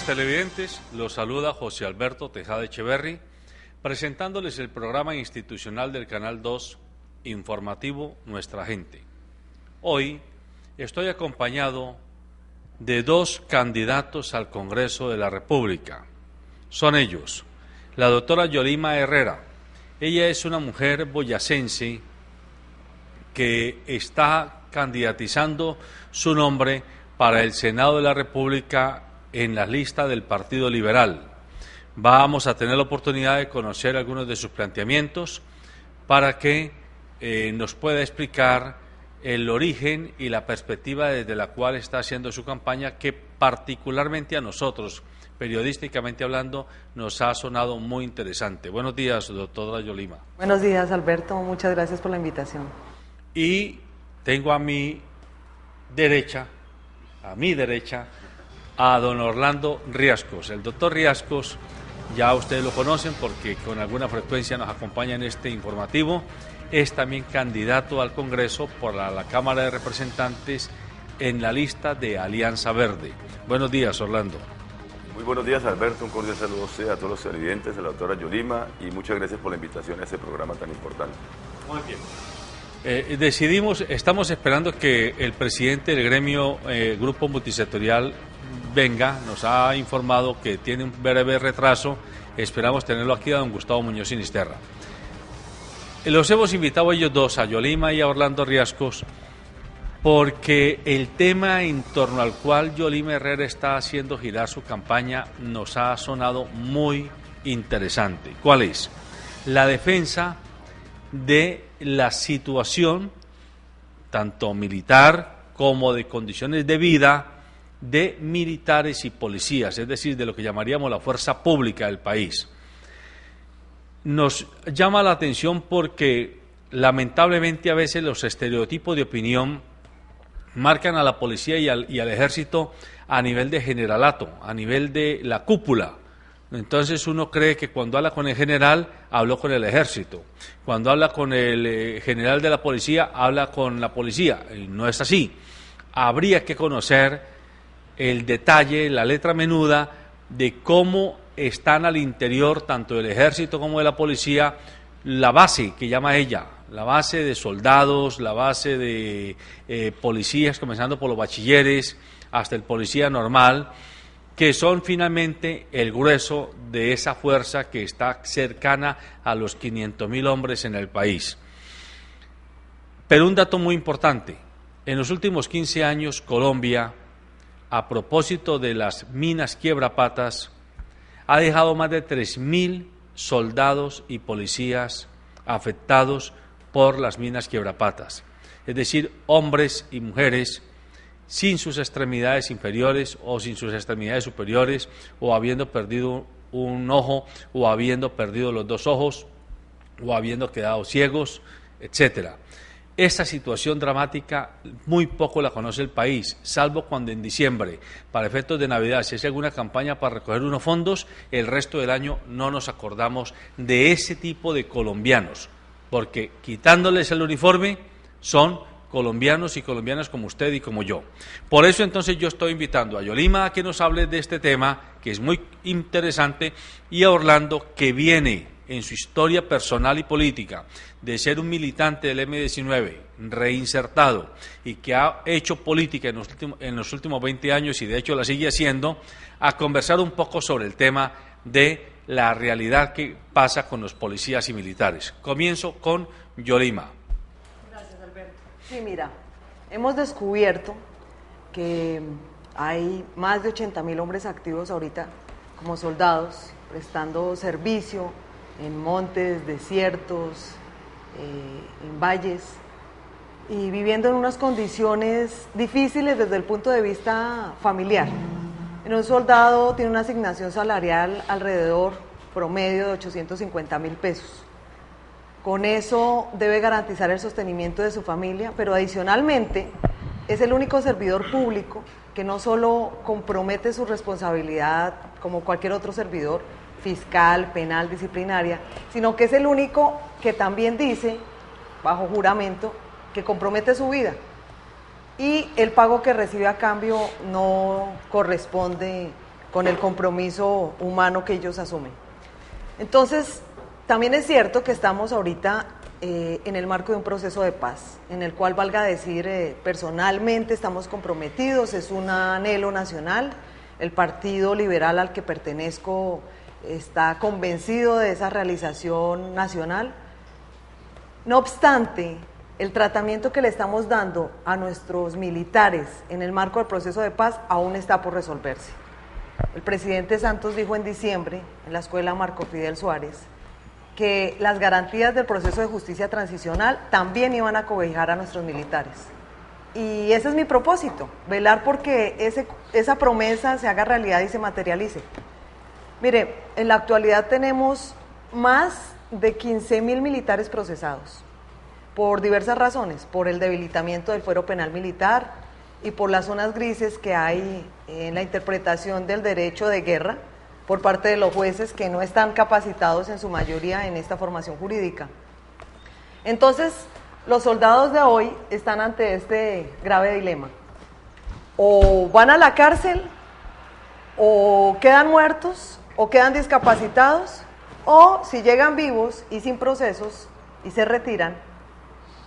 televidentes, los saluda José Alberto Tejada Echeverry, presentándoles el programa institucional del Canal 2, informativo Nuestra Gente. Hoy estoy acompañado de dos candidatos al Congreso de la República. Son ellos, la doctora Yolima Herrera. Ella es una mujer boyacense que está candidatizando su nombre para el Senado de la República en la lista del Partido Liberal. Vamos a tener la oportunidad de conocer algunos de sus planteamientos para que nos pueda explicar el origen y la perspectiva desde la cual está haciendo su campaña, que particularmente a nosotros, periodísticamente hablando, nos ha sonado muy interesante. Buenos días, doctora Yolima. Buenos días, Alberto. Muchas gracias por la invitación. Y tengo a mi derecha, a don Orlando Riascos. El doctor Riascos, ya ustedes lo conocen porque con alguna frecuencia nos acompaña en este informativo, es también candidato al Congreso por la Cámara de Representantes en la lista de Alianza Verde. Buenos días, Orlando. Muy buenos días, Alberto. Un cordial saludo a todos los televidentes, a la doctora Yolima, y muchas gracias por la invitación a este programa tan importante. Muy bien. Estamos esperando que el presidente del gremio Grupo Multisectorial venga. Nos ha informado que tiene un breve retraso. Esperamos tenerlo aquí a don Gustavo Muñoz Sinisterra. Los hemos invitado a ellos dos, a Yolima y a Orlando Riascos, porque el tema en torno al cual Yolima Herrera está haciendo girar su campaña nos ha sonado muy interesante. ¿Cuál es? La defensa de la situación, tanto militar como de condiciones de vida, de militares y policías, es decir, de lo que llamaríamos la fuerza pública del país. Nos llama la atención porque lamentablemente a veces los estereotipos de opinión marcan a la policía y al ejército a nivel de generalato, a nivel de la cúpula. Entonces uno cree que cuando habla con el general, habló con el ejército. Cuando habla con el general de la policía, habla con la policía. Y no es así. Habría que conocer el detalle, la letra menuda de cómo están al interior, tanto del ejército como de la policía, la base que llama ella, la base de soldados, la base de policías, comenzando por los bachilleres hasta el policía normal, que son finalmente el grueso de esa fuerza que está cercana a los 500.000 hombres en el país. Pero un dato muy importante, en los últimos 15 años Colombia, a propósito de las minas quiebrapatas, ha dejado más de 3.000 soldados y policías afectados por las minas quiebrapatas, es decir, hombres y mujeres sin sus extremidades inferiores o sin sus extremidades superiores, o habiendo perdido un ojo, o habiendo perdido los dos ojos, o habiendo quedado ciegos, etcétera. Esta situación dramática muy poco la conoce el país, salvo cuando en diciembre, para efectos de Navidad, se hace alguna campaña para recoger unos fondos, el resto del año no nos acordamos de ese tipo de colombianos, porque quitándoles el uniforme son colombianos y colombianas como usted y como yo. Por eso entonces yo estoy invitando a Yolima a que nos hable de este tema, que es muy interesante, y a Orlando, que viene en su historia personal y política de ser un militante del M-19 reinsertado y que ha hecho política en los últimos 20 años y de hecho la sigue haciendo, a conversar un poco sobre el tema de la realidad que pasa con los policías y militares. Comienzo con Yolima. Gracias, Alberto. Sí, mira, hemos descubierto que hay más de 80.000 hombres activos ahorita como soldados, prestando servicio en montes, desiertos, en valles, y viviendo en unas condiciones difíciles desde el punto de vista familiar. Un soldado tiene una asignación salarial alrededor promedio de 850.000 pesos. Con eso debe garantizar el sostenimiento de su familia, pero adicionalmente es el único servidor público que no solo compromete su responsabilidad como cualquier otro servidor, fiscal, penal, disciplinaria, sino que es el único que también dice, bajo juramento, que compromete su vida. Y el pago que recibe a cambio no corresponde con el compromiso humano que ellos asumen. Entonces, también es cierto que estamos ahorita en el marco de un proceso de paz, en el cual, valga decir, personalmente estamos comprometidos, es un anhelo nacional. El Partido Liberal al que pertenezco está convencido de esa realización nacional. No obstante, el tratamiento que le estamos dando a nuestros militares en el marco del proceso de paz aún está por resolverse. El presidente Santos dijo en diciembre, en la escuela Marco Fidel Suárez, que las garantías del proceso de justicia transicional también iban a cobijar a nuestros militares. Y ese es mi propósito, velar porque esa promesa se haga realidad y se materialice. Mire, en la actualidad tenemos más de 15.000 militares procesados, por diversas razones, por el debilitamiento del fuero penal militar y por las zonas grises que hay en la interpretación del derecho de guerra por parte de los jueces que no están capacitados en su mayoría en esta formación jurídica. Entonces, los soldados de hoy están ante este grave dilema. O van a la cárcel, o quedan muertos, o quedan discapacitados, o si llegan vivos y sin procesos y se retiran,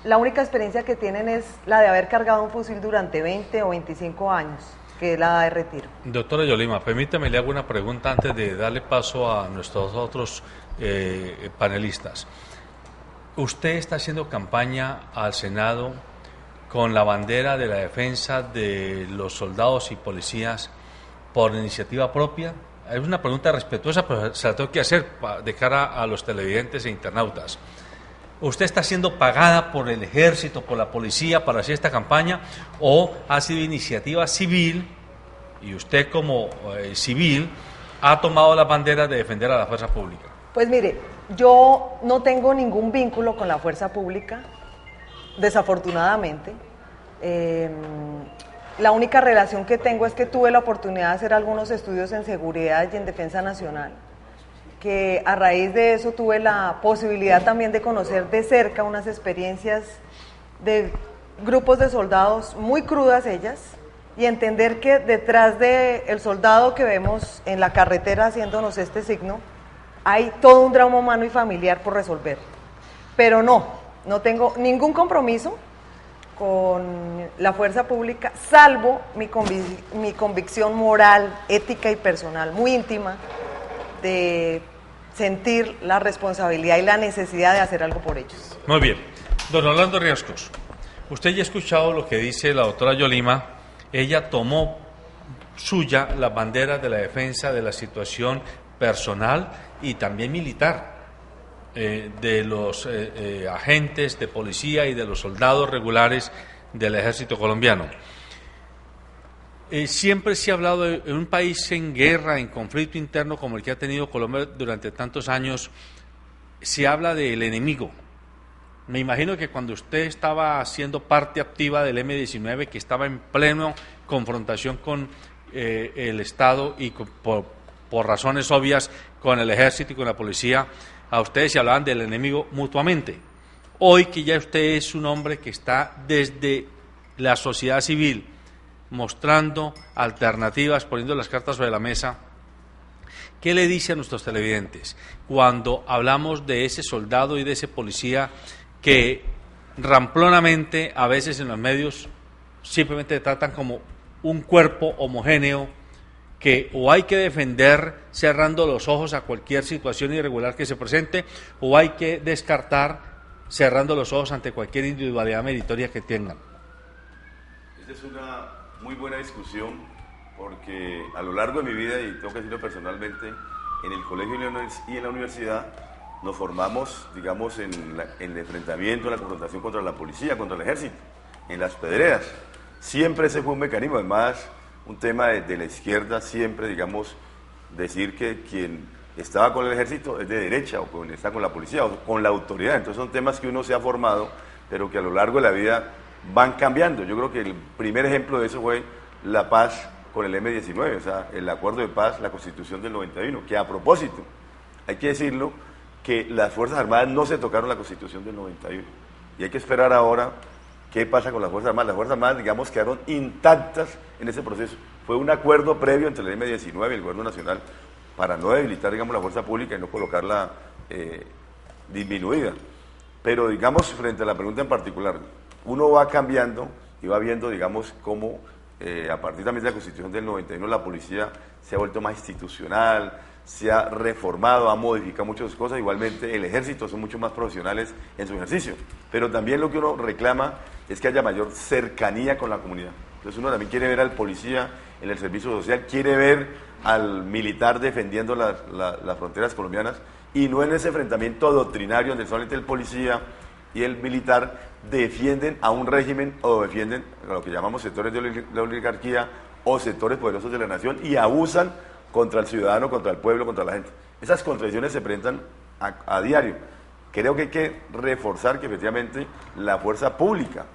la única experiencia que tienen es la de haber cargado un fusil durante 20 o 25 años, que es la edad de retiro. Doctora Yolima, permítame le hago una pregunta antes de darle paso a nuestros otros panelistas. Usted está haciendo campaña al Senado con la bandera de la defensa de los soldados y policías por iniciativa propia. Es una pregunta respetuosa, pero se la tengo que hacer de cara a los televidentes e internautas. ¿Usted está siendo pagada por el ejército, por la policía para hacer esta campaña o ha sido iniciativa civil y usted como civil ha tomado la bandera de defender a la fuerza pública? Pues mire, yo no tengo ningún vínculo con la fuerza pública, desafortunadamente. La única relación que tengo es que tuve la oportunidad de hacer algunos estudios en seguridad y en defensa nacional, que a raíz de eso tuve la posibilidad también de conocer de cerca unas experiencias de grupos de soldados muy crudas ellas, y entender que detrás del soldado que vemos en la carretera haciéndonos este signo, hay todo un drama humano y familiar por resolver. Pero no tengo ningún compromiso con la fuerza pública, salvo mi convicción moral, ética y personal, muy íntima, de sentir la responsabilidad y la necesidad de hacer algo por ellos. Muy bien. Don Orlando Riascos, usted ya ha escuchado lo que dice la doctora Yolima. Ella tomó suya la bandera de la defensa de la situación personal y también militar de los agentes de policía y de los soldados regulares del ejército colombiano. Siempre se ha hablado de un país en guerra, en conflicto interno como el que ha tenido Colombia durante tantos años, se habla del enemigo. Me imagino que cuando usted estaba siendo parte activa del M-19, que estaba en pleno confrontación con el Estado y por razones obvias con el ejército y con la policía, a ustedes se hablaban del enemigo mutuamente. Hoy que ya usted es un hombre que está desde la sociedad civil mostrando alternativas, poniendo las cartas sobre la mesa, ¿qué le dice a nuestros televidentes cuando hablamos de ese soldado y de ese policía que ramplonamente a veces en los medios simplemente tratan como un cuerpo homogéneo que o hay que defender cerrando los ojos a cualquier situación irregular que se presente, o hay que descartar cerrando los ojos ante cualquier individualidad meritoria que tengan? Esta es una muy buena discusión, porque a lo largo de mi vida, y tengo que decirlo personalmente, en el colegio y en la universidad nos formamos, digamos, en el enfrentamiento, en la confrontación contra la policía, contra el ejército, en las pedreras. Siempre ese fue un mecanismo, además, un tema de la izquierda, siempre, digamos, decir que quien estaba con el ejército es de derecha, o quien está con la policía, o con la autoridad. Entonces son temas que uno se ha formado, pero que a lo largo de la vida van cambiando. Yo creo que el primer ejemplo de eso fue la paz con el M-19, o sea, el acuerdo de paz, la Constitución del 91, que a propósito, hay que decirlo, que las Fuerzas Armadas no se tocaron la Constitución del 91, y hay que esperar ahora ¿Qué pasa con las Fuerzas Armadas? Las Fuerzas Armadas, digamos, quedaron intactas en ese proceso. Fue un acuerdo previo entre la M19 y el Gobierno Nacional para no debilitar, digamos, la fuerza pública y no colocarla disminuida. Pero, digamos, frente a la pregunta en particular, uno va cambiando y va viendo, digamos, cómo a partir también de la Constitución del 91 la policía se ha vuelto más institucional, se ha reformado, ha modificado muchas cosas. Igualmente el ejército son mucho más profesionales en su ejercicio, pero también lo que uno reclama es que haya mayor cercanía con la comunidad. Entonces uno también quiere ver al policía en el servicio social, quiere ver al militar defendiendo las fronteras colombianas y no en ese enfrentamiento doctrinario donde solamente el policía y el militar defienden a un régimen o defienden a lo que llamamos sectores de la oligarquía o sectores poderosos de la nación y abusan contra el ciudadano, contra el pueblo, contra la gente. Esas contradicciones se presentan a diario. Creo que hay que reforzar que efectivamente la fuerza pública,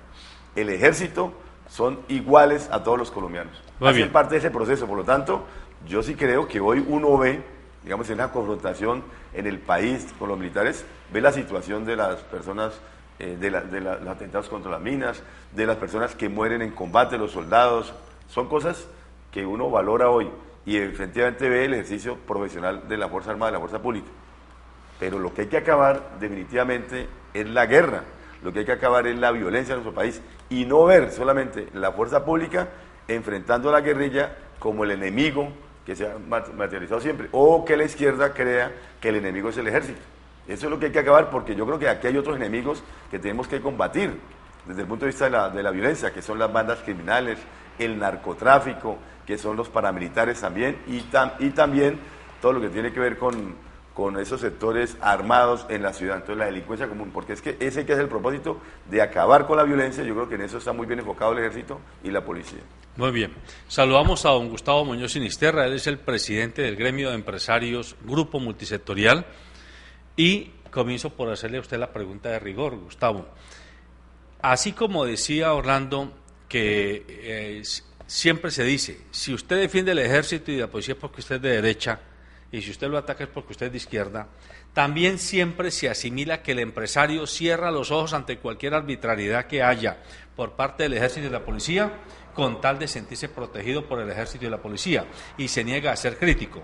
el ejército, son iguales a todos los colombianos. Hacen parte de ese proceso, por lo tanto, yo sí creo que hoy uno ve, digamos, en la confrontación en el país con los militares, ve la situación de las personas, de los atentados contra las minas, de las personas que mueren en combate, los soldados, son cosas que uno valora hoy. Y efectivamente ve el ejercicio profesional de la Fuerza Armada, de la Fuerza Pública. Pero lo que hay que acabar definitivamente es la guerra, lo que hay que acabar es la violencia en nuestro país y no ver solamente la Fuerza Pública enfrentando a la guerrilla como el enemigo que se ha materializado siempre, o que la izquierda crea que el enemigo es el ejército. Eso es lo que hay que acabar, porque yo creo que aquí hay otros enemigos que tenemos que combatir desde el punto de vista de la violencia, que son las bandas criminales, el narcotráfico, que son los paramilitares también, y también todo lo que tiene que ver con esos sectores armados en la ciudad, entonces la delincuencia común, porque es que ese que es el propósito de acabar con la violencia. Yo creo que en eso está muy bien enfocado el ejército y la policía. Muy bien, saludamos a don Gustavo Muñoz Sinisterra, él es el presidente del gremio de empresarios Grupo Multisectorial, y comienzo por hacerle a usted la pregunta de rigor, Gustavo. Así como decía Orlando, que siempre se dice, si usted defiende el ejército y la policía es porque usted es de derecha, y si usted lo ataca es porque usted es de izquierda, también siempre se asimila que el empresario cierra los ojos ante cualquier arbitrariedad que haya por parte del ejército y de la policía, con tal de sentirse protegido por el ejército y la policía, y se niega a ser crítico.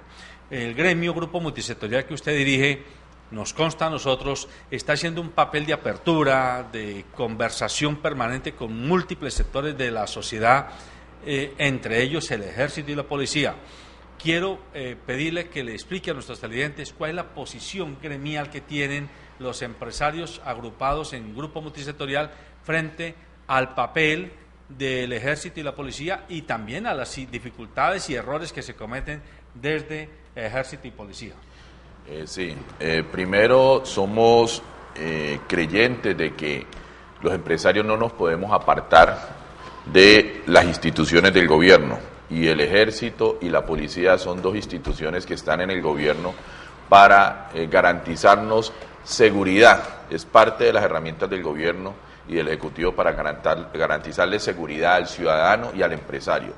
El gremio Grupo Multisectorial que usted dirige, nos consta a nosotros, está haciendo un papel de apertura, de conversación permanente con múltiples sectores de la sociedad, entre ellos el ejército y la policía. Quiero pedirle que le explique a nuestros televidentes cuál es la posición gremial que tienen los empresarios agrupados en Grupo Multisectorial frente al papel del ejército y la policía y también a las dificultades y errores que se cometen desde ejército y policía. Primero somos creyentes de que los empresarios no nos podemos apartar de las instituciones del gobierno, y el ejército y la policía son dos instituciones que están en el gobierno para garantizarnos seguridad. Es parte de las herramientas del gobierno y del Ejecutivo para garantizarle seguridad al ciudadano y al empresario.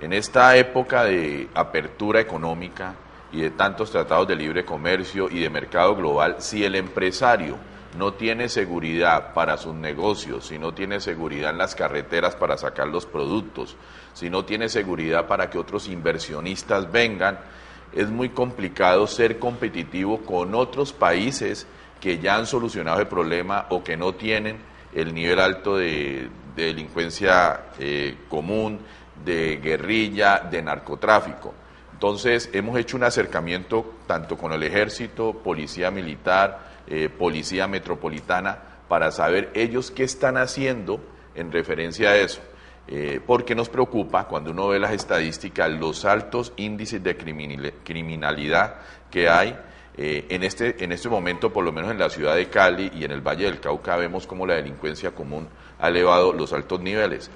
En esta época de apertura económica y de tantos tratados de libre comercio y de mercado global, si el empresario no tiene seguridad para sus negocios, si no tiene seguridad en las carreteras para sacar los productos, si no tiene seguridad para que otros inversionistas vengan, es muy complicado ser competitivo con otros países que ya han solucionado el problema o que no tienen el nivel alto de delincuencia común, de guerrilla, de narcotráfico. Entonces hemos hecho un acercamiento tanto con el ejército, policía militar, policía metropolitana, para saber ellos qué están haciendo en referencia a eso, porque nos preocupa cuando uno ve las estadísticas, los altos índices de criminalidad que hay. En este momento, por lo menos en la ciudad de Cali y en el Valle del Cauca, vemos cómo la delincuencia común ha elevado los altos niveles.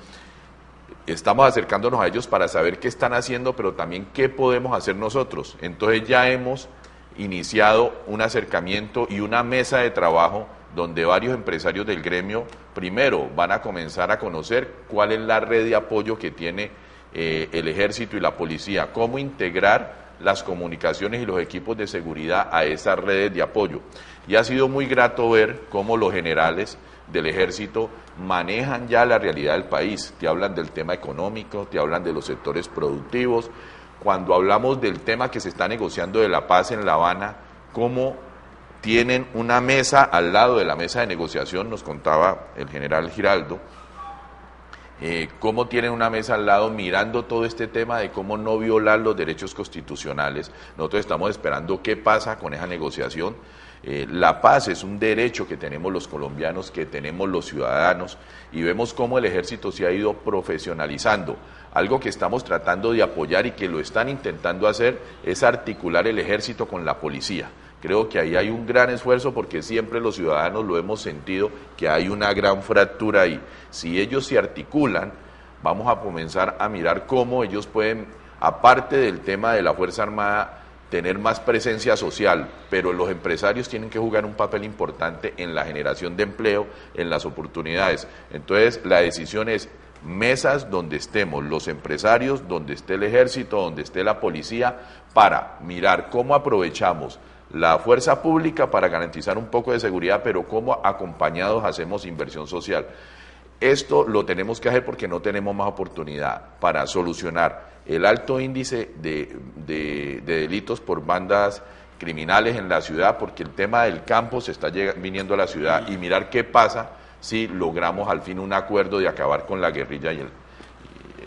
Estamos acercándonos a ellos para saber qué están haciendo, pero también qué podemos hacer nosotros. Entonces ya hemos iniciado un acercamiento y una mesa de trabajo donde varios empresarios del gremio primero van a comenzar a conocer cuál es la red de apoyo que tiene el ejército y la policía, cómo integrar las comunicaciones y los equipos de seguridad a esas redes de apoyo. Y ha sido muy grato ver cómo los generales del ejército manejan ya la realidad del país, te hablan del tema económico, te hablan de los sectores productivos. Cuando hablamos del tema que se está negociando de la paz en La Habana, cómo tienen una mesa al lado de la mesa de negociación, nos contaba el general Giraldo, cómo tienen una mesa al lado mirando todo este tema de cómo no violar los derechos constitucionales. Nosotros estamos esperando qué pasa con esa negociación. La paz es un derecho que tenemos los colombianos, que tenemos los ciudadanos, y vemos cómo el ejército se ha ido profesionalizando. Algo que estamos tratando de apoyar y que lo están intentando hacer es articular el ejército con la policía. Creo que ahí hay un gran esfuerzo porque siempre los ciudadanos lo hemos sentido que hay una gran fractura ahí. Si ellos se articulan, vamos a comenzar a mirar cómo ellos pueden, aparte del tema de la Fuerza Armada, tener más presencia social, pero los empresarios tienen que jugar un papel importante en la generación de empleo, en las oportunidades. Entonces, la decisión es mesas donde estemos los empresarios, donde esté el ejército, donde esté la policía, para mirar cómo aprovechamos la fuerza pública para garantizar un poco de seguridad, pero cómo acompañados hacemos inversión social. Esto lo tenemos que hacer porque no tenemos más oportunidad para solucionar el alto índice de delitos por bandas criminales en la ciudad, porque el tema del campo se está viniendo a la ciudad, y mirar qué pasa si logramos al fin un acuerdo de acabar con la guerrilla y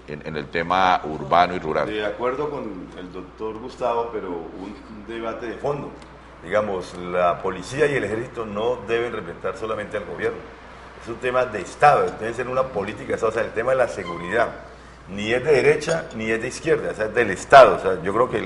en el tema urbano y rural. De acuerdo con el doctor Gustavo, pero un debate de fondo. Digamos, la policía y el ejército no deben representar solamente al gobierno. Es un tema de Estado, debe ser una política de Estado. O sea, el tema de la seguridad ni es de derecha ni es de izquierda, o sea, es del Estado. O sea, yo creo que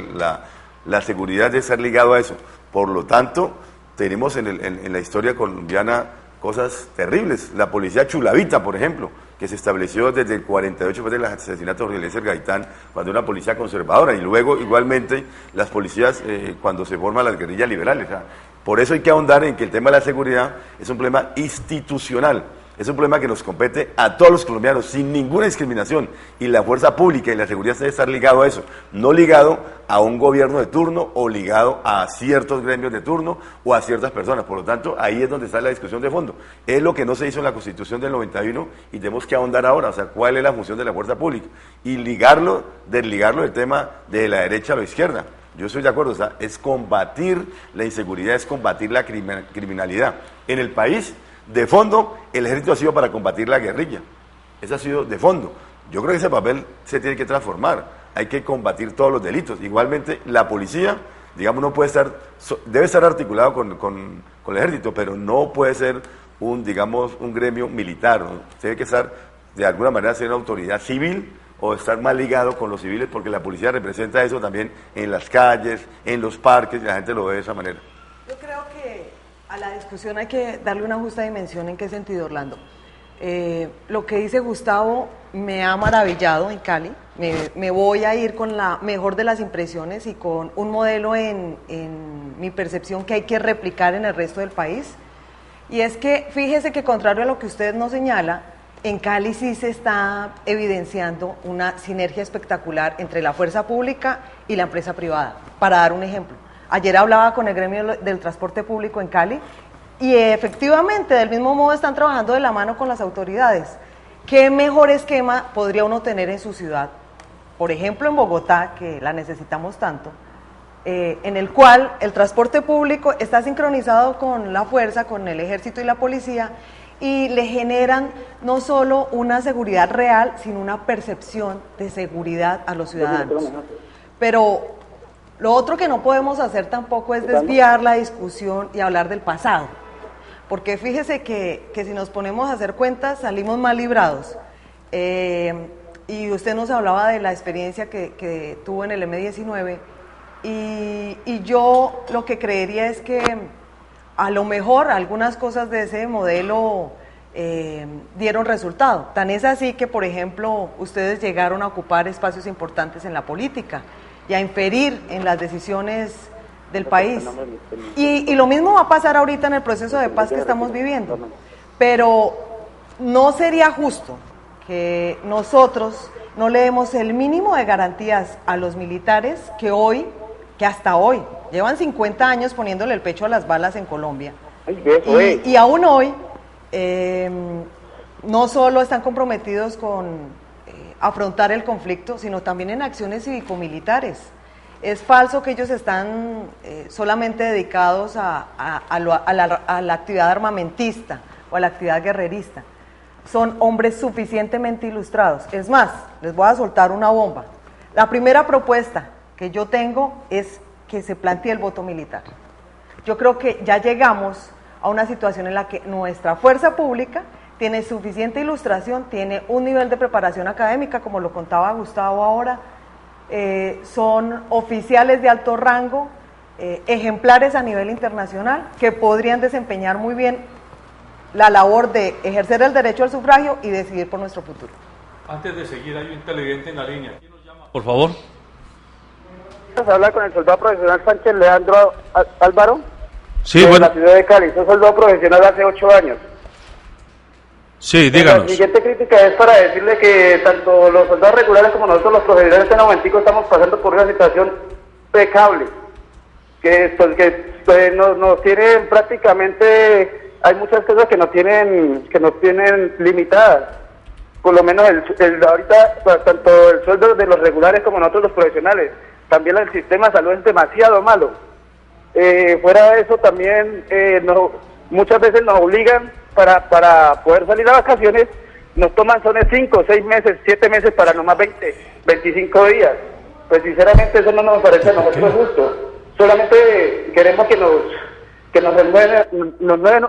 la seguridad debe estar ligado a eso. Por lo tanto, tenemos en la historia colombiana cosas terribles. La policía chulavita, por ejemplo, que se estableció desde el 48 después del asesinato de Eliezer Gaitán, cuando una policía conservadora, y luego igualmente las policías cuando se forman las guerrillas liberales. O sea, por eso hay que ahondar en que el tema de la seguridad es un problema institucional, es un problema que nos compete a todos los colombianos sin ninguna discriminación, y la fuerza pública y la seguridad debe estar ligado a eso, no ligado a un gobierno de turno o ligado a ciertos gremios de turno o a ciertas personas. Por lo tanto, ahí es donde está la discusión de fondo. Es lo que no se hizo en la Constitución del 91 y tenemos que ahondar ahora, o sea, cuál es la función de la fuerza pública y desligarlo del tema de la derecha a la izquierda. Yo estoy de acuerdo, o sea, es combatir la inseguridad, es combatir la criminalidad. En el país, de fondo, el ejército ha sido para combatir la guerrilla. Ese ha sido de fondo. Yo creo que ese papel se tiene que transformar. Hay que combatir todos los delitos. Igualmente, la policía, digamos, no puede estar, debe estar articulado con el ejército, pero no puede ser un gremio militar, ¿no? Tiene que estar, de alguna manera, ser una autoridad civil o estar más ligado con los civiles, porque la policía representa eso también en las calles, en los parques, y la gente lo ve de esa manera. Yo creo que a la discusión hay que darle una justa dimensión. ¿En qué sentido, Orlando? Lo que dice Gustavo me ha maravillado en Cali. Me voy a ir con la mejor de las impresiones y con un modelo en mi percepción que hay que replicar en el resto del país. Y es que, fíjese que contrario a lo que usted nos señala, en Cali sí se está evidenciando una sinergia espectacular entre la fuerza pública y la empresa privada. Para dar un ejemplo, ayer hablaba con el gremio del transporte público en Cali y efectivamente, del mismo modo, están trabajando de la mano con las autoridades. ¿Qué mejor esquema podría uno tener en su ciudad? Por ejemplo, en Bogotá, que la necesitamos tanto, en el cual el transporte público está sincronizado con la fuerza, con el ejército y la policía, y le generan no solo una seguridad real, sino una percepción de seguridad a los ciudadanos. Pero lo otro que no podemos hacer tampoco es desviar la discusión y hablar del pasado, porque fíjese que si nos ponemos a hacer cuentas salimos mal librados. Y usted nos hablaba de la experiencia que tuvo en el M-19, y yo lo que creería es que a lo mejor algunas cosas de ese modelo dieron resultado. Tan es así que, por ejemplo, ustedes llegaron a ocupar espacios importantes en la política y a inferir en las decisiones del país. Y lo mismo va a pasar ahorita en el proceso de paz que estamos viviendo. Pero no sería justo que nosotros no le demos el mínimo de garantías a los militares que hasta hoy llevan 50 años poniéndole el pecho a las balas en Colombia. Y aún hoy no solo están comprometidos con afrontar el conflicto, sino también en acciones cívico-militares. Es falso que ellos están solamente dedicados a la actividad armamentista o a la actividad guerrerista. Son hombres suficientemente ilustrados. Es más, les voy a soltar una bomba. La primera propuesta que yo tengo es que se plantee el voto militar. Yo creo que ya llegamos a una situación en la que nuestra fuerza pública tiene suficiente ilustración, tiene un nivel de preparación académica, como lo contaba Gustavo ahora, son oficiales de alto rango, ejemplares a nivel internacional, que podrían desempeñar muy bien la labor de ejercer el derecho al sufragio y decidir por nuestro futuro. Antes de seguir, hay un televidente en la línea. ¿Quién nos llama? Por favor. Se habla con el soldado profesional Sánchez Leandro Álvaro, Sí, de bueno. la ciudad de Cali. Soy soldado profesional hace 8 años. Sí, La díganos. siguiente crítica es para decirle que tanto los soldados regulares como nosotros los profesionales en este momentico estamos pasando por una situación impecable, que nos tienen prácticamente, hay muchas cosas que nos tienen limitadas. Por lo menos ahorita tanto el sueldo de los regulares como nosotros los profesionales, también el sistema de salud es demasiado malo. Fuera de eso también muchas veces nos obligan para poder salir a vacaciones, nos toman son 5, 6 meses, 7 meses para nomás 20, 25 días. Pues sinceramente eso no nos parece a nosotros justo. Solamente queremos que nos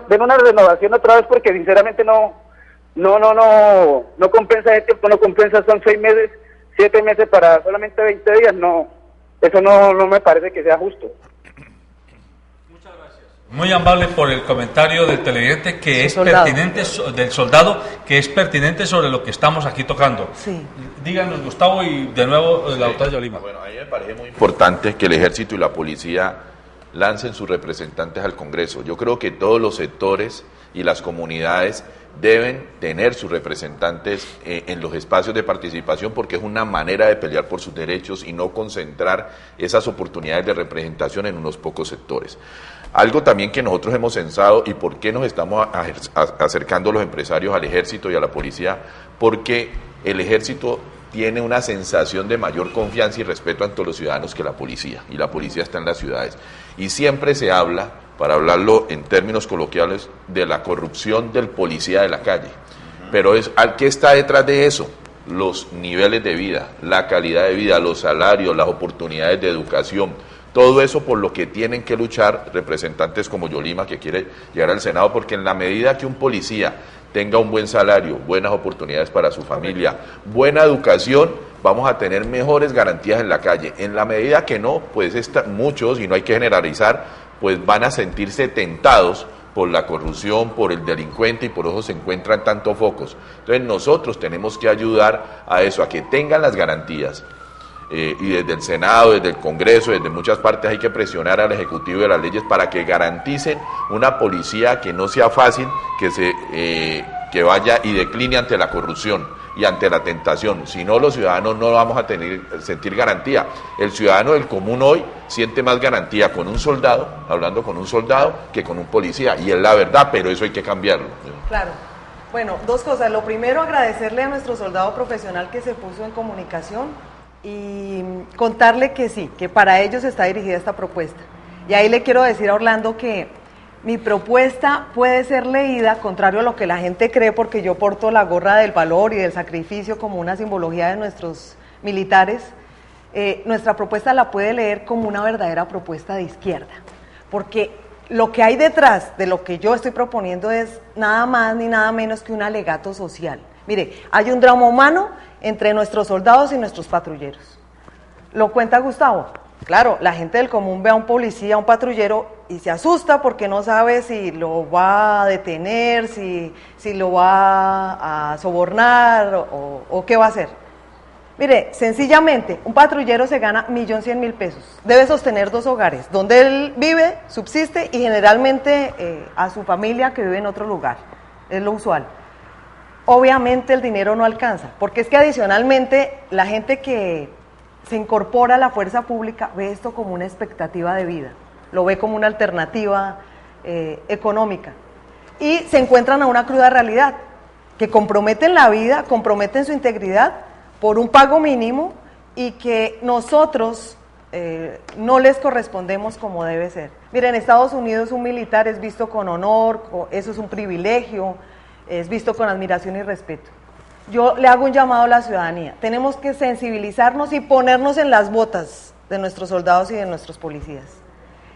den una renovación otra vez, porque sinceramente no compensa ese tiempo, no compensa, son 6 meses, 7 meses para solamente 20 días, eso no me parece que sea justo. Muy amable por el comentario del televidente que es soldado. pertinente, del soldado, que es pertinente sobre lo que estamos aquí tocando. Sí. Díganos, Gustavo, y de nuevo la doctora Yolima. Bueno, a mí me parece muy importante que el ejército y la policía lancen sus representantes al Congreso. Yo creo que todos los sectores y las comunidades deben tener sus representantes en los espacios de participación, porque es una manera de pelear por sus derechos y no concentrar esas oportunidades de representación en unos pocos sectores. Algo también que nosotros hemos censado, y por qué nos estamos acercando los empresarios al ejército y a la policía, porque el ejército tiene una sensación de mayor confianza y respeto ante los ciudadanos que la policía, y la policía está en las ciudades. Y siempre se habla, para hablarlo en términos coloquiales, de la corrupción del policía de la calle. Pero ¿qué está detrás de eso? Los niveles de vida, la calidad de vida, los salarios, las oportunidades de educación, todo eso por lo que tienen que luchar representantes como Yolima, que quiere llegar al Senado, porque en la medida que un policía tenga un buen salario, buenas oportunidades para su familia, buena educación, vamos a tener mejores garantías en la calle. En la medida que no, pues muchos, y no hay que generalizar, pues van a sentirse tentados por la corrupción, por el delincuente, y por eso se encuentran tantos focos. Entonces nosotros tenemos que ayudar a eso, a que tengan las garantías. Y desde el Senado, desde el Congreso, desde muchas partes hay que presionar al Ejecutivo y a las leyes para que garanticen una policía que no sea fácil, que vaya y decline ante la corrupción y ante la tentación. Si no, los ciudadanos no vamos a sentir garantía. El ciudadano del común hoy siente más garantía con un soldado, hablando con un soldado, que con un policía, y es la verdad, pero eso hay que cambiarlo. Claro. Bueno, 2 cosas. Lo primero, agradecerle a nuestro soldado profesional que se puso en comunicación y contarle que sí, que para ellos está dirigida esta propuesta. Y ahí le quiero decir a Orlando que mi propuesta puede ser leída, contrario a lo que la gente cree, porque yo porto la gorra del valor y del sacrificio como una simbología de nuestros militares. Nuestra propuesta la puede leer como una verdadera propuesta de izquierda, porque lo que hay detrás de lo que yo estoy proponiendo es nada más ni nada menos que un alegato social. Mire, hay un drama humano entre nuestros soldados y nuestros patrulleros. Lo cuenta Gustavo. Claro, la gente del común ve a un policía, a un patrullero, y se asusta porque no sabe si lo va a detener, si lo va a sobornar o qué va a hacer. Mire, sencillamente, un patrullero se gana 1.100.000 pesos. Debe sostener 2 hogares, donde él vive, subsiste, y generalmente a su familia que vive en otro lugar. Es lo usual. Obviamente el dinero no alcanza, porque es que adicionalmente la gente que se incorpora a la fuerza pública ve esto como una expectativa de vida, lo ve como una alternativa económica. y se encuentran a una cruda realidad, que comprometen la vida, comprometen su integridad por un pago mínimo y que nosotros no les correspondemos como debe ser. Miren, en Estados Unidos un militar es visto con honor, eso es un privilegio, es visto con admiración y respeto. Yo le hago un llamado a la ciudadanía, tenemos que sensibilizarnos y ponernos en las botas de nuestros soldados y de nuestros policías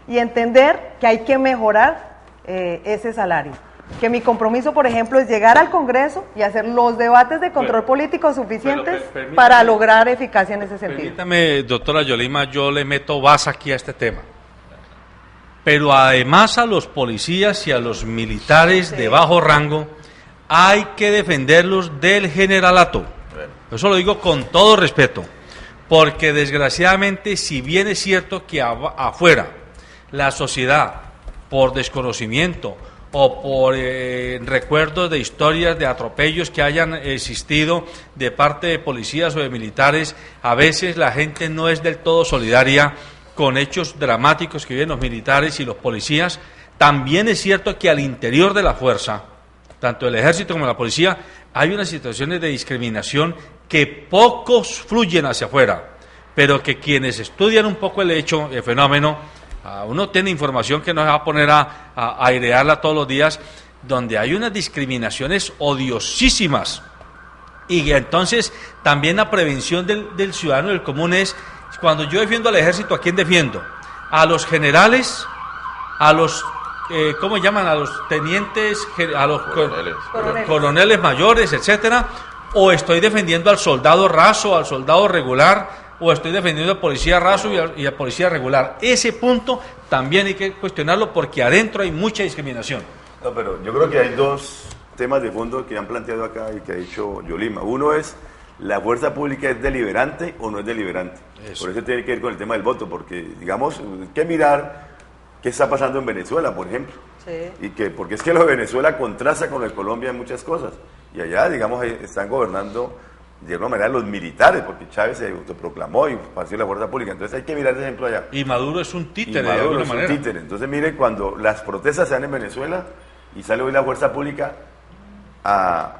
y entender que hay que mejorar ese salario. Que mi compromiso, por ejemplo, es llegar al Congreso y hacer los debates de control político suficientes para lograr eficacia en ese sentido. Permítame, doctora Yolima, yo le meto base aquí a este tema. Pero además a los policías y a los militares de bajo rango hay que defenderlos del generalato. Eso lo digo con todo respeto, porque desgraciadamente, si bien es cierto que afuera la sociedad, por desconocimiento o por recuerdos de historias de atropellos que hayan existido de parte de policías o de militares, a veces la gente no es del todo solidaria con hechos dramáticos que viven los militares y los policías. También es cierto que al interior de la fuerza, tanto el ejército como la policía, hay unas situaciones de discriminación que pocos fluyen hacia afuera, pero que quienes estudian un poco el hecho, el fenómeno, uno tiene información que no se va a poner a airearla todos los días, donde hay unas discriminaciones odiosísimas. Y entonces también la prevención del ciudadano del común es, cuando yo defiendo al ejército, ¿a quién defiendo? A los generales, a los, ¿cómo llaman? A los tenientes, a los coroneles mayores, etcétera, o estoy defendiendo al soldado raso, al soldado regular, o estoy defendiendo al policía raso y al policía regular. Ese punto también hay que cuestionarlo porque adentro hay mucha discriminación. No, pero yo creo que hay dos temas de fondo que han planteado acá y que ha dicho Yolima. Uno es, ¿la fuerza pública es deliberante o no es deliberante? Por eso tiene que ver con el tema del voto, porque, digamos, hay que mirar qué está pasando en Venezuela, por ejemplo. Sí. Porque es que lo de Venezuela contrasta con el de Colombia en muchas cosas. Y allá, digamos, están gobernando de alguna manera los militares, porque Chávez se autoproclamó y pasó la fuerza pública. Entonces hay que mirar ese ejemplo allá. Y Maduro es un títere, de alguna manera. Títere. Entonces mire, cuando las protestas se dan en Venezuela y sale hoy la fuerza pública a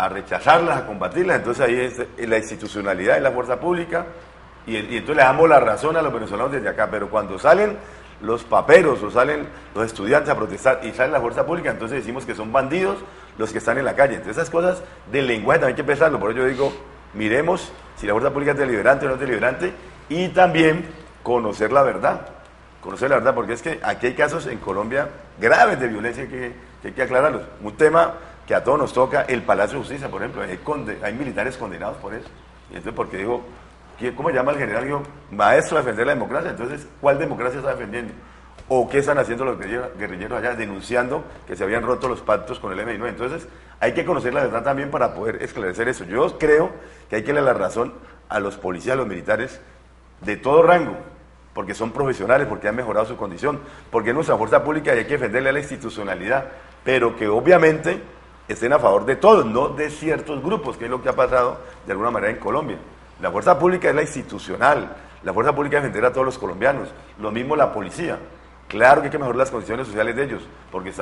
rechazarlas, a combatirlas, entonces ahí es la institucionalidad de la fuerza pública y entonces le damos la razón a los venezolanos desde acá. Pero cuando salen los paperos o salen los estudiantes a protestar y sale la fuerza pública, entonces decimos que son bandidos los que están en la calle. Entonces esas cosas del lenguaje también hay que pensarlo. Por eso yo digo, miremos si la fuerza pública es deliberante o no es deliberante, y también conocer la verdad, porque es que aquí hay casos en Colombia graves de violencia que hay que aclararlos. Un tema que a todos nos toca, el Palacio de Justicia, por ejemplo, hay militares condenados por eso. Y entonces, porque digo, ¿cómo llama el general? Dijo, maestro a defender la democracia. Entonces, ¿cuál democracia está defendiendo? ¿O qué están haciendo los guerrilleros allá denunciando que se habían roto los pactos con el M-19? Entonces, hay que conocer la verdad también para poder esclarecer eso. Yo creo que hay que darle la razón a los policías, a los militares de todo rango, porque son profesionales, porque han mejorado su condición, porque es nuestra fuerza pública y hay que defenderle a la institucionalidad, pero que obviamente estén a favor de todos, no de ciertos grupos, que es lo que ha pasado de alguna manera en Colombia. La fuerza pública es la institucional, la fuerza pública es defender a todos los colombianos, lo mismo la policía. Claro que hay que mejorar las condiciones sociales de ellos, porque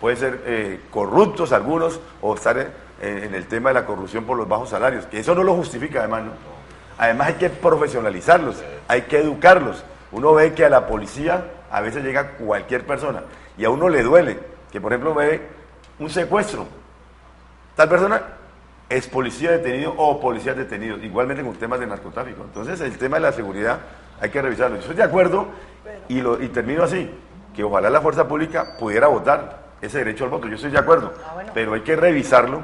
pueden ser corruptos algunos, o estar en el tema de la corrupción por los bajos salarios, que eso no lo justifica además, ¿no? Además hay que profesionalizarlos, hay que educarlos. Uno ve que a la policía a veces llega cualquier persona, y a uno le duele, que por ejemplo ve un secuestro, tal persona es policía detenido o policías detenidos, igualmente con temas de narcotráfico. Entonces el tema de la seguridad hay que revisarlo. Yo estoy de acuerdo y termino así, que ojalá la fuerza pública pudiera votar ese derecho al voto, yo estoy de acuerdo, pero hay que revisarlo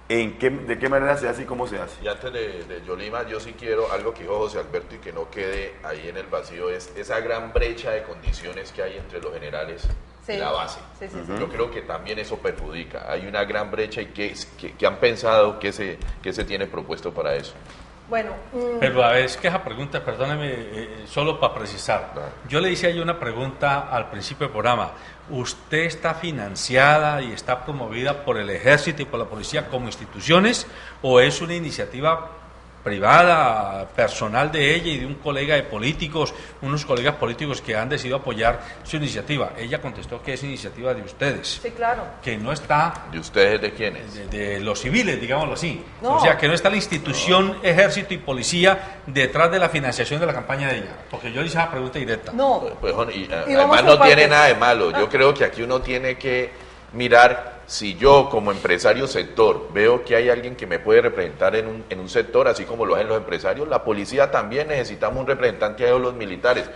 de qué manera se hace y cómo se hace. Y antes de Yolima, yo sí quiero algo que dijo José Alberto y que no quede ahí en el vacío, es esa gran brecha de condiciones que hay entre los generales y la base. Sí. Yo creo que también eso perjudica, hay una gran brecha y que han pensado que se tiene propuesto para eso. Bueno, pero a ver, es que esa pregunta, perdóneme, solo para precisar. Claro. Yo le hice ahí una pregunta al principio del programa. ¿Usted está financiada y está promovida por el Ejército y por la Policía como instituciones o es una iniciativa privada, personal de ella y de un colega de políticos, unos colegas políticos que han decidido apoyar su iniciativa. Ella contestó que es iniciativa de ustedes. Sí, claro. Que no está... ¿De ustedes de quiénes? De los civiles, digámoslo así. No. O sea, que no está la institución ejército y policía detrás de la financiación de la campaña de ella. Porque yo le hice la pregunta directa. No. Pues, Y además no tiene nada de malo. Yo creo que aquí uno tiene que mirar si yo como empresario sector veo que hay alguien que me puede representar en un sector, así como lo hacen los empresarios. La policía también necesitamos un representante de los militares.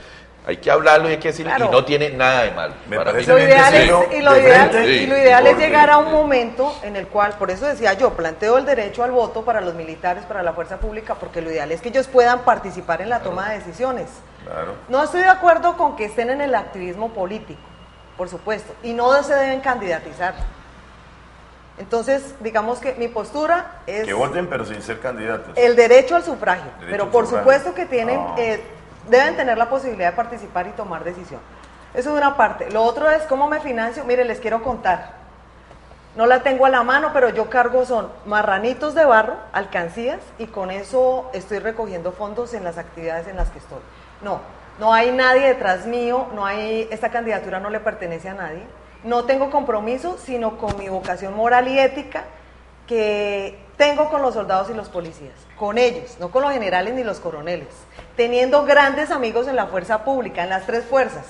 Hay que hablarlo y hay que decirlo, Claro. y no tiene nada de malo. Me Para parece mí. Lo ideal es, serio, y lo de ideal, frente, y lo ideal es porque- llegar a un momento en el cual, por eso decía yo, planteo el derecho al voto para los militares, para la fuerza pública, porque lo ideal es que ellos puedan participar en la toma de decisiones. Claro. No estoy de acuerdo con que estén en el activismo político, por supuesto, y no se deben candidatizar. Entonces, digamos que mi postura es Que voten, pero sin ser candidatos. el derecho al sufragio, Derecho pero al por sufragio. supuesto que tienen, No. deben tener la posibilidad de participar y tomar decisión. Eso es una parte. Lo otro es cómo me financio. Mire, les quiero contar. No la tengo a la mano, pero yo cargo son marranitos de barro, alcancías, y con eso estoy recogiendo fondos en las actividades en las que estoy. No hay nadie detrás mío, esta candidatura no le pertenece a nadie. No tengo compromiso, sino con mi vocación moral y ética que tengo con los soldados y los policías, con ellos, no con los generales ni los coroneles, teniendo grandes amigos en la fuerza pública, en las tres fuerzas.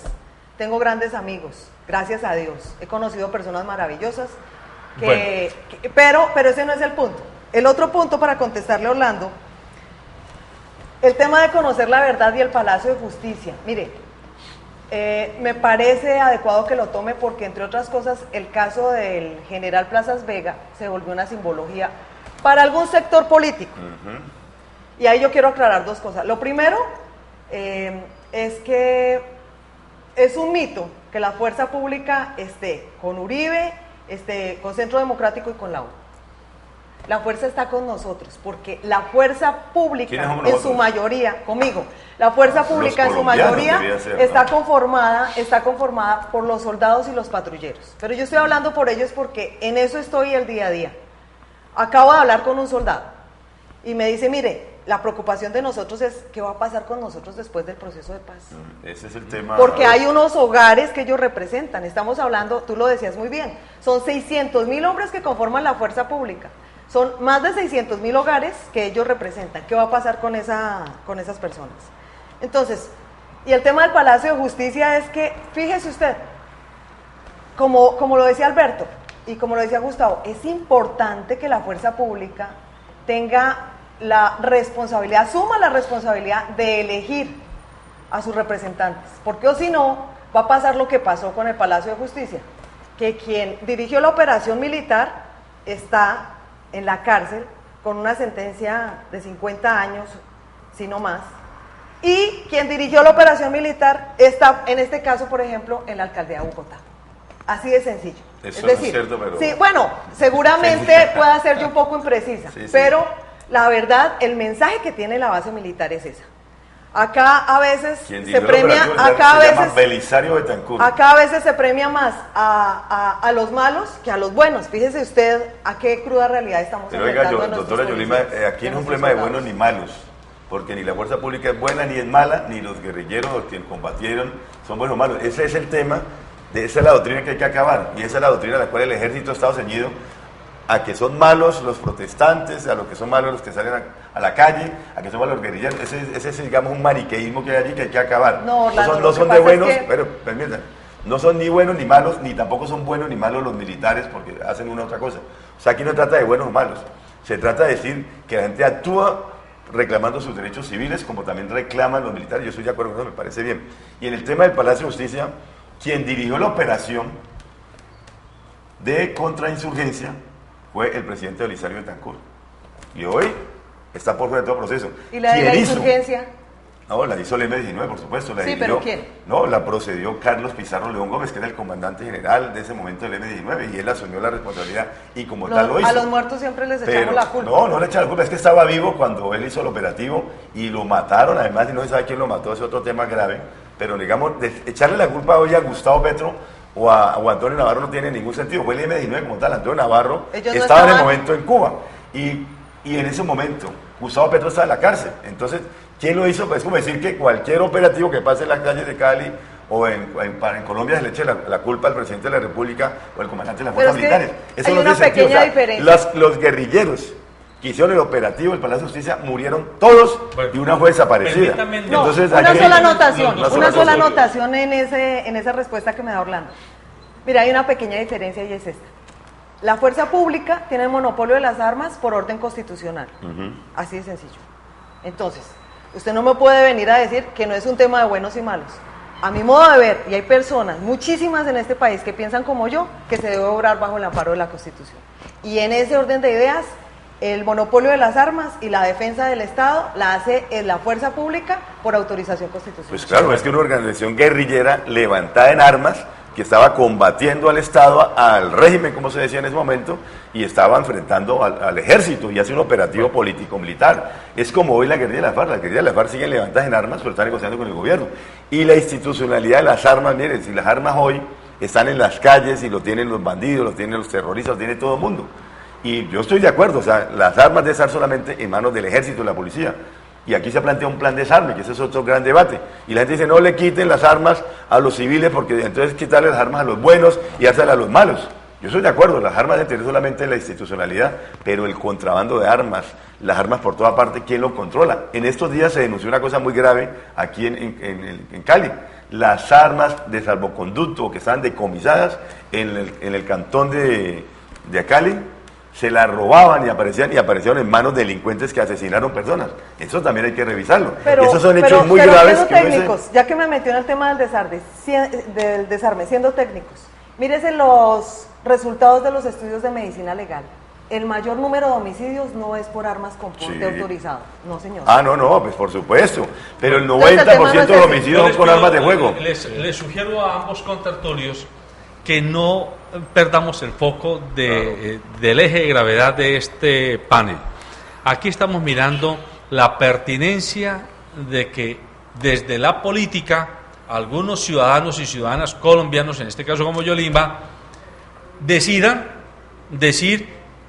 Tengo grandes amigos, gracias a Dios. He conocido personas maravillosas, pero ese no es el punto. El otro punto, para contestarle a Orlando, el tema de conocer la verdad y el Palacio de Justicia. Mire, me parece adecuado que lo tome porque, entre otras cosas, el caso del general Plazas Vega se volvió una simbología para algún sector político. Y ahí yo quiero aclarar dos cosas. Lo primero es que es un mito que la fuerza pública esté con Uribe, esté con Centro Democrático y con la U. La fuerza está con nosotros, porque la fuerza pública ¿Quiénes somos en su nosotros? mayoría, conmigo, la fuerza Los pública en su colombianos mayoría debería ser, está ¿no? está conformada por los soldados y los patrulleros. Pero yo estoy hablando por ellos porque en eso estoy el día a día. Acabo de hablar con un soldado y me dice, mire, la preocupación de nosotros es qué va a pasar con nosotros después del proceso de paz. Ese es el tema. Porque hay unos hogares que ellos representan. Estamos hablando, tú lo decías muy bien, son 600.000 hombres que conforman la fuerza pública. Son más de 600.000 hogares que ellos representan. ¿Qué va a pasar con esas personas? Entonces, y el tema del Palacio de Justicia es que, fíjese usted, como lo decía Alberto y como lo decía Gustavo, es importante que la fuerza pública tenga la responsabilidad, asuma la responsabilidad de elegir a sus representantes, porque o si no, va a pasar lo que pasó con el Palacio de Justicia, que quien dirigió la operación militar está en la cárcel con una sentencia de 50 años, si no más, y quien dirigió la operación militar está, en este caso, por ejemplo, en la alcaldía de Bogotá. Así de sencillo. Eso es no es decir, cierto, pero... sí, bueno, seguramente pueda ser yo un poco imprecisa, Sí, sí. pero la verdad, el mensaje que tiene la base militar es esa. Acá a veces Quien se dirigió la premia, operación acá a se llama veces, Belisario Betancur. acá a veces se premia más a los malos que a los buenos. Fíjese usted a qué cruda realidad estamos Pero oiga, enfrentando a nuestros doctora Yolima, policías, aquí no es un nuestros problema de soldados. buenos ni malos, porque ni la fuerza pública es buena ni es mala, ni los guerrilleros o quienes combatieron son buenos o malos. Ese es el tema, esa es la doctrina que hay que acabar, y esa es la doctrina a la cual el ejército ha estado ceñido, a que son malos los protestantes, a lo que son malos los que salen a la calle, a que son malos los guerrilleros. Ese es, digamos, un maniqueísmo que hay allí que hay que acabar. No, Orlando, no lo son que de pasa es buenos, que- pero permítanme, no son ni buenos ni malos, ni tampoco son buenos ni malos los militares porque hacen una otra cosa. O sea, aquí no trata de buenos o malos, se trata de decir que la gente actúa reclamando sus derechos civiles como también reclaman los militares. Yo estoy de acuerdo con eso, me parece bien. Y en el tema del Palacio de Justicia, quien dirigió la operación de contrainsurgencia fue el presidente Belisario Betancur. Y hoy está por fuera de todo proceso. ¿Y la de la ¿Quién hizo? insurgencia? No, la hizo el M-19, por supuesto. La Sí, dirigió. pero ¿quién? No, la procedió Carlos Pizarro León Gómez, que era el comandante general de ese momento del M-19, y él asumió la responsabilidad y como tal lo hizo. A los muertos siempre les echamos Pero, la culpa. no le echaron la culpa, es que estaba vivo cuando él hizo el operativo y lo mataron, además, y no se sabe quién lo mató, es otro tema grave, pero digamos, echarle la culpa hoy a Gustavo Petro o a Antonio Navarro no tiene ningún sentido. Fue el M-19 como tal, Antonio Navarro Ellos no estaba en el estaban- momento en Cuba, y en ese momento Gustavo Petro está en la cárcel. Entonces, ¿quién lo hizo? Pues es como decir que cualquier operativo que pase en las calles de Cali o en Colombia se le eche la culpa al presidente de la República o al comandante de las fuerzas militares. Eso hay no una tiene sentido. pequeña diferencia. Los guerrilleros que hicieron el operativo del Palacio de Justicia murieron todos y una fue desaparecida. Entonces, una sola anotación en esa respuesta que me da Orlando. Mira, hay una pequeña diferencia y es esta. La fuerza pública tiene el monopolio de las armas por orden constitucional. Así de sencillo. Entonces, usted no me puede venir a decir que no es un tema de buenos y malos. A mi modo de ver, y hay personas, muchísimas en este país, que piensan como yo, que se debe obrar bajo el amparo de la Constitución. Y en ese orden de ideas, el monopolio de las armas y la defensa del Estado la hace la fuerza pública por autorización constitucional. Pues claro, es que una organización guerrillera levantada en armas, que estaba combatiendo al Estado, al régimen, como se decía en ese momento, y estaba enfrentando al ejército y hace un operativo político-militar. Es como hoy la guerrilla de la FARC. La guerrilla de la FARC siguen levantadas en armas, pero están negociando con el gobierno. Y la institucionalidad de las armas, miren, si las armas hoy están en las calles y lo tienen los bandidos, lo tienen los terroristas, lo tiene todo el mundo. Y yo estoy de acuerdo, o sea, las armas deben estar solamente en manos del ejército y la policía. Y aquí se plantea un plan de desarme, que ese es otro gran debate. Y la gente dice, no le quiten las armas a los civiles, porque entonces quitarle las armas a los buenos y dárselas a los malos. Yo estoy de acuerdo, las armas deben tener solamente la institucionalidad, pero el contrabando de armas, las armas por toda parte, ¿quién lo controla? En estos días se denunció una cosa muy grave aquí en Cali. Las armas de salvoconducto que estaban decomisadas en el cantón de Cali, se las robaban y aparecieron en manos de delincuentes que asesinaron personas. Eso también hay que revisarlo. Esos son hechos muy graves. Siendo técnicos, ya que me metió en el tema del desarme, siendo técnicos, mírese los resultados de los estudios de medicina legal. El mayor número de homicidios no es por armas con porte autorizado. No, señor. No, pues por supuesto. Pero el 90% de los homicidios son con armas de fuego. Les sugiero a ambos contertulios que no perdamos el foco del eje de gravedad de este panel. Aquí estamos mirando la pertinencia de que desde la política algunos ciudadanos y ciudadanas colombianos, en este caso como Yolima, decidan decir,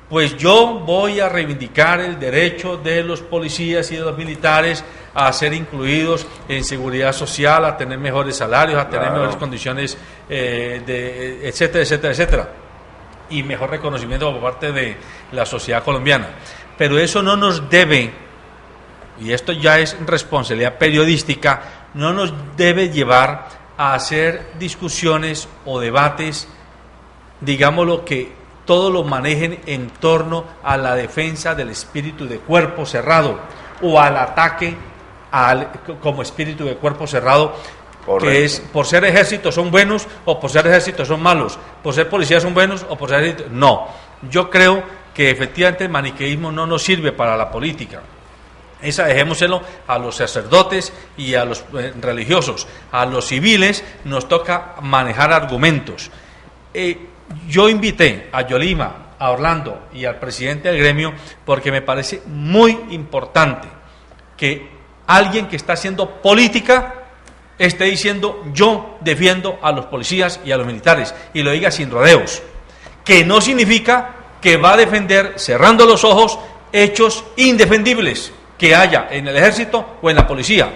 pues yo voy a reivindicar el derecho de los policías y de los militares a ser incluidos en seguridad social, a tener mejores salarios, a tener mejores condiciones, etcétera, etcétera, etcétera, y mejor reconocimiento por parte de la sociedad colombiana. Pero eso no nos debe, y esto ya es responsabilidad periodística, no nos debe llevar a hacer discusiones o debates, digámoslo, que todo lo manejen en torno a la defensa del espíritu de cuerpo cerrado o al ataque como espíritu de cuerpo cerrado. Correcto. Que es por ser ejército son buenos o por ser ejército son malos, por ser policías son buenos o por ser ejército. No, yo creo que efectivamente el maniqueísmo no nos sirve para la política. Esa dejémoselo a los sacerdotes y a los religiosos. A los civiles nos toca manejar argumentos. Yo invité a Yolima, a Orlando y al presidente del gremio porque me parece muy importante que alguien que está haciendo política esté diciendo yo defiendo a los policías y a los militares y lo diga sin rodeos, que no significa que va a defender cerrando los ojos hechos indefendibles que haya en el ejército o en la policía,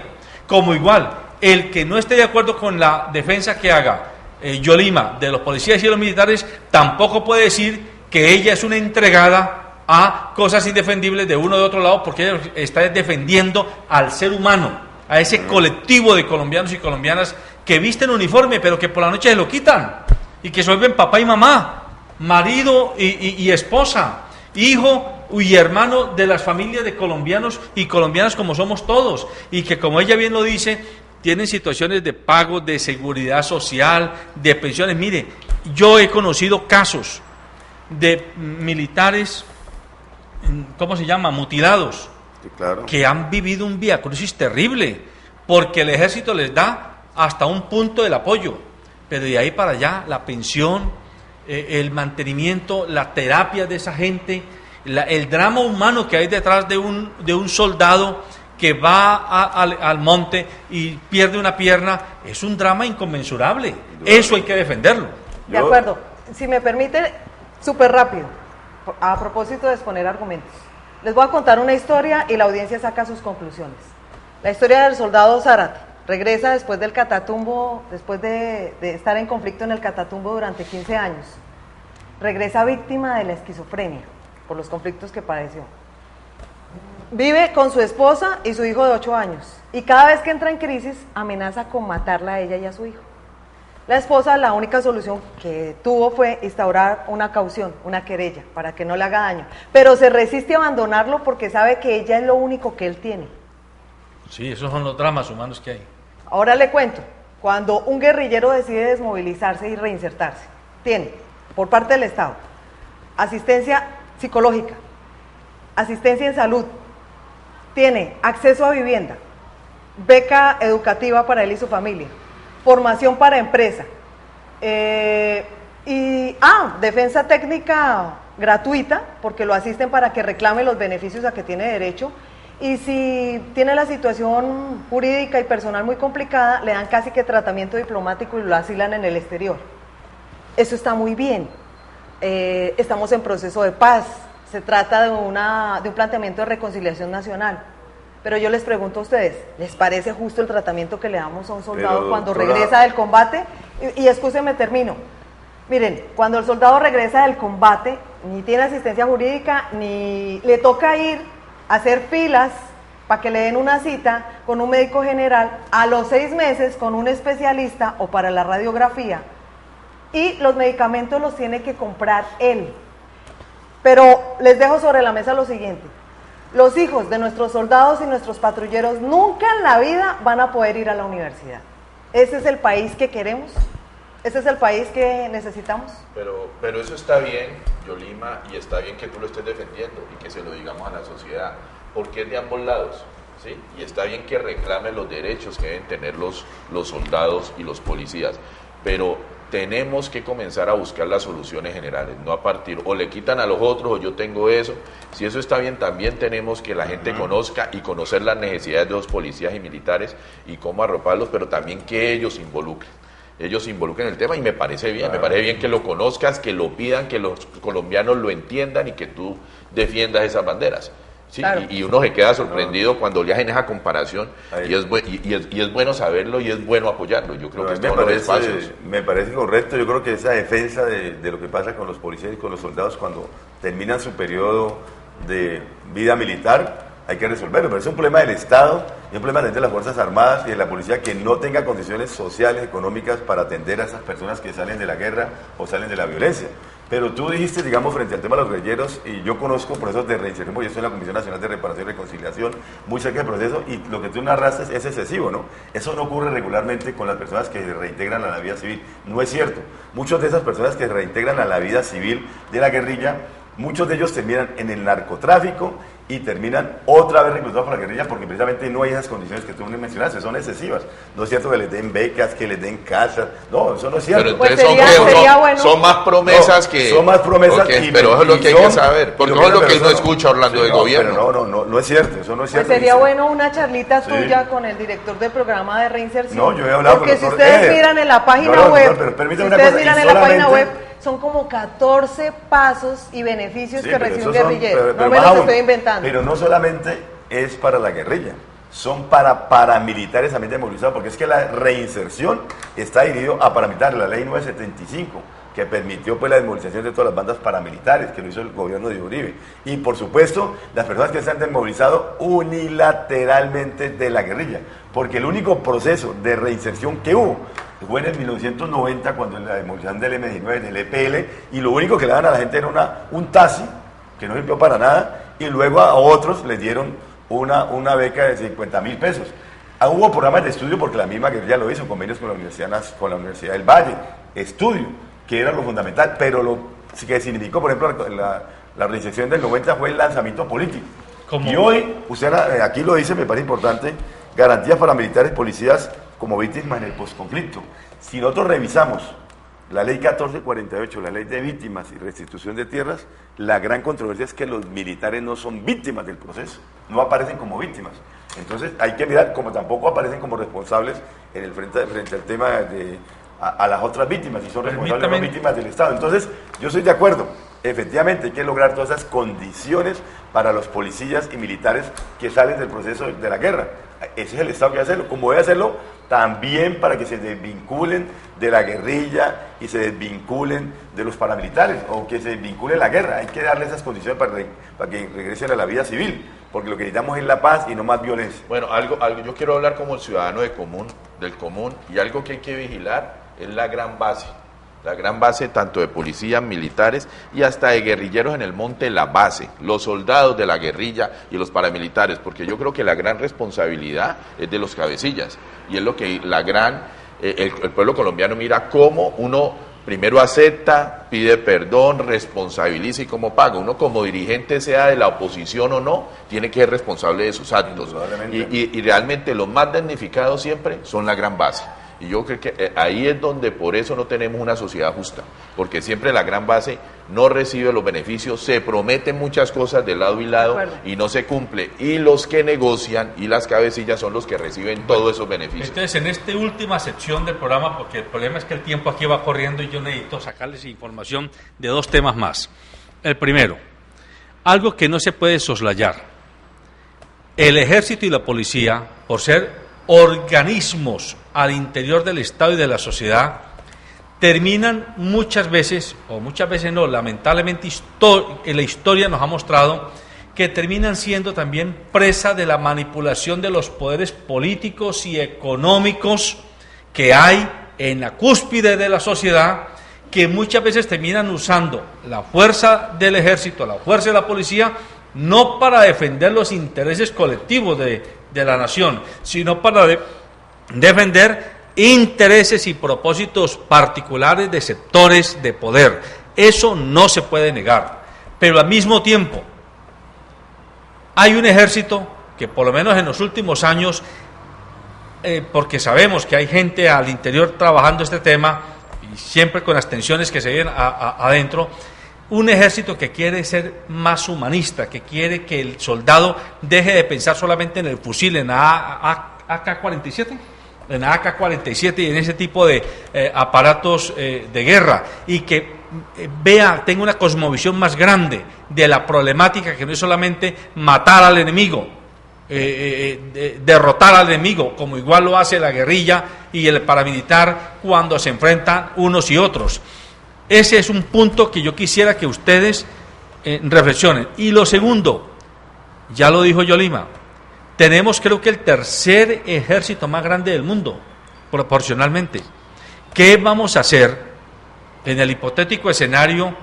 como igual el que no esté de acuerdo con la defensa que haga Yolima de los policías y de los militares tampoco puede decir que ella es una entregada a cosas indefendibles de uno o de otro lado, porque ella está defendiendo al ser humano, a ese colectivo de colombianos y colombianas que visten uniforme pero que por la noche se lo quitan y que se vuelven papá y mamá, marido y esposa, hijo y hermano de las familias de colombianos y colombianas como somos todos, y que como ella bien lo dice, tienen situaciones de pago de seguridad social, de pensiones. Mire, yo he conocido casos de militares, ¿cómo se llama?, mutilados, sí, claro, que han vivido un viacrucis terrible, porque el ejército les da hasta un punto del apoyo, pero de ahí para allá, la pensión, el mantenimiento, la terapia de esa gente, el drama humano que hay detrás de un soldado que va al monte y pierde una pierna, es un drama inconmensurable. Eso hay que defenderlo. De acuerdo. Si me permite, súper rápido, a propósito de exponer argumentos. Les voy a contar una historia y la audiencia saca sus conclusiones. La historia del soldado Zárate. Regresa después del Catatumbo, después de estar en conflicto en el Catatumbo durante 15 años. Regresa víctima de la esquizofrenia por los conflictos que padeció. Vive con su esposa y su hijo de 8 años. Y cada vez que entra en crisis, amenaza con matarla a ella y a su hijo. La esposa, la única solución que tuvo fue instaurar una caución, una querella, para que no le haga daño. Pero se resiste a abandonarlo porque sabe que ella es lo único que él tiene. Sí, esos son los dramas humanos que hay. Ahora le cuento, cuando un guerrillero decide desmovilizarse y reinsertarse, tiene, por parte del Estado, asistencia psicológica, asistencia en salud, tiene acceso a vivienda, beca educativa para él y su familia, formación para empresa, defensa técnica gratuita, porque lo asisten para que reclame los beneficios a que tiene derecho, y si tiene la situación jurídica y personal muy complicada, le dan casi que tratamiento diplomático y lo asilan en el exterior. Eso está muy bien. Estamos en proceso de paz, se trata de un planteamiento de reconciliación nacional. Pero yo les pregunto a ustedes, ¿les parece justo el tratamiento que le damos a un soldado cuando regresa del combate? Y excúsenme, termino. Miren, cuando el soldado regresa del combate, ni tiene asistencia jurídica, ni le toca ir a hacer filas para que le den una cita con un médico general, a los 6 meses con un especialista o para la radiografía, y los medicamentos los tiene que comprar él. Pero les dejo sobre la mesa lo siguiente: los hijos de nuestros soldados y nuestros patrulleros nunca en la vida van a poder ir a la universidad. ¿Ese es el país que queremos? ¿Ese es el país que necesitamos? Pero eso está bien, Yolima, y está bien que tú lo estés defendiendo y que se lo digamos a la sociedad, porque es de ambos lados, ¿sí? Y está bien que reclame los derechos que deben tener los soldados y los policías, pero tenemos que comenzar a buscar las soluciones generales, no a partir, o le quitan a los otros, o yo tengo eso. Si eso está bien, también tenemos que la gente conozca y conocer las necesidades de los policías y militares y cómo arroparlos, pero también que ellos se involucren el tema, y me parece bien, me parece bien que lo conozcas, que lo pidan, que los colombianos lo entiendan y que tú defiendas esas banderas. Sí, claro. y uno se queda sorprendido cuando le hacen esa comparación, y es bueno saberlo y es bueno apoyarlo. Yo creo que estos son los espacios. Me parece correcto. Yo creo que esa defensa de lo que pasa con los policías y con los soldados cuando terminan su periodo de vida militar, hay que resolverlo, pero es un problema del Estado y un problema de las Fuerzas Armadas y de la policía, que no tenga condiciones sociales, económicas para atender a esas personas que salen de la guerra o salen de la violencia. Pero tú dijiste, digamos, frente al tema de los guerrilleros, y yo conozco procesos de reinserción, porque yo estoy en la Comisión Nacional de Reparación y Reconciliación, muy cerca del proceso, y lo que tú narraste es excesivo, ¿no? Eso no ocurre regularmente con las personas que se reintegran a la vida civil. No es cierto. Muchas de esas personas que se reintegran a la vida civil de la guerrilla, muchos de ellos terminan en el narcotráfico y terminan otra vez reclutados por la guerrilla, porque precisamente no hay esas condiciones que tú mencionaste, son excesivas. No es cierto que les den becas, que les den casas, no, eso no es cierto. Pero entonces pues son más promesas que... Son más promesas, pero eso es lo que hay que saber, porque eso es lo que uno escucha hablando del gobierno. Pero no es cierto, eso no es cierto. Pues sería bueno una charlita tuya con el director del programa de reinserción. No, yo he hablado porque con el si ustedes miran en la página web, son como 14 pasos y beneficios que recibe un guerrillero. No me los estoy inventando. Pero no solamente es para la guerrilla, son para paramilitares también desmovilizados, porque es que la reinserción está dirigido a paramilitares, la ley 975, que permitió pues la desmovilización de todas las bandas paramilitares, que lo hizo el gobierno de Uribe. Y por supuesto, las personas que se han desmovilizado unilateralmente de la guerrilla, porque el único proceso de reinserción que hubo fue en el 1990, cuando la desmovilización del M19, del EPL, y lo único que le daban a la gente era un taxi, que no sirvió para nada, y luego a otros les dieron una beca de 50.000 pesos. Hubo programas de estudio, porque la misma guerrilla lo hizo, convenios con la Universidad del Valle, estudio, que era lo fundamental, pero lo que significó, por ejemplo, la reinserción del 90 fue el lanzamiento político. ¿Cómo? Y hoy, usted aquí lo dice, me parece importante, garantías para militares, policías como víctimas en el posconflicto. Si nosotros revisamos la ley 1448, la ley de víctimas y restitución de tierras, la gran controversia es que los militares no son víctimas del proceso, no aparecen como víctimas. Entonces hay que mirar, como tampoco aparecen como responsables en el frente al tema a las otras víctimas, y son responsables las víctimas del Estado. Entonces yo estoy de acuerdo, efectivamente hay que lograr todas esas condiciones para los policías y militares que salen del proceso de la guerra. Ese es el Estado que debe hacerlo, como debe hacerlo también para que se desvinculen de la guerrilla y se desvinculen de los paramilitares, o que se desvincule la guerra. Hay que darle esas condiciones para que regresen a la vida civil, porque lo que necesitamos es la paz y no más violencia. Bueno, algo yo quiero hablar como el ciudadano del común, y algo que hay que vigilar es la gran base tanto de policías, militares y hasta de guerrilleros en el monte, la base, los soldados de la guerrilla y los paramilitares, porque yo creo que la gran responsabilidad es de los cabecillas, y es lo que el pueblo colombiano mira cómo uno primero acepta, pide perdón, responsabiliza y cómo paga. Uno como dirigente, sea de la oposición o no, tiene que ser responsable de sus actos, y realmente los más damnificados siempre son la gran base. Y yo creo que ahí es donde por eso no tenemos una sociedad justa, porque siempre la gran base no recibe los beneficios, se prometen muchas cosas de lado y lado y no se cumple, y los que negocian y las cabecillas son los que reciben todos esos beneficios. Entonces, en esta última sección del programa, porque el problema es que el tiempo aquí va corriendo y yo necesito sacarles información de dos temas más. El primero, algo que no se puede soslayar: el ejército y la policía, por ser organismos al interior del Estado y de la sociedad, terminan muchas veces no, lamentablemente la historia nos ha mostrado que terminan siendo también presa de la manipulación de los poderes políticos y económicos que hay en la cúspide de la sociedad, que muchas veces terminan usando la fuerza del ejército, la fuerza de la policía, no para defender los intereses colectivos de la nación, sino para defender intereses y propósitos particulares de sectores de poder. Eso no se puede negar, pero al mismo tiempo hay un ejército que por lo menos en los últimos años, porque sabemos que hay gente al interior trabajando este tema, y siempre con las tensiones que se ven adentro, un ejército que quiere ser más humanista, que quiere que el soldado deje de pensar solamente en el fusil, en la AK-47, en la AK-47 y en ese tipo de aparatos de guerra, y que tenga una cosmovisión más grande de la problemática, que no es solamente matar al enemigo, derrotar al enemigo, como igual lo hace la guerrilla y el paramilitar cuando se enfrentan unos y otros. Ese es un punto que yo quisiera que ustedes reflexionen. Y lo segundo, ya lo dijo Yolima, tenemos creo que el tercer ejército más grande del mundo, proporcionalmente. ¿Qué vamos a hacer en el hipotético escenario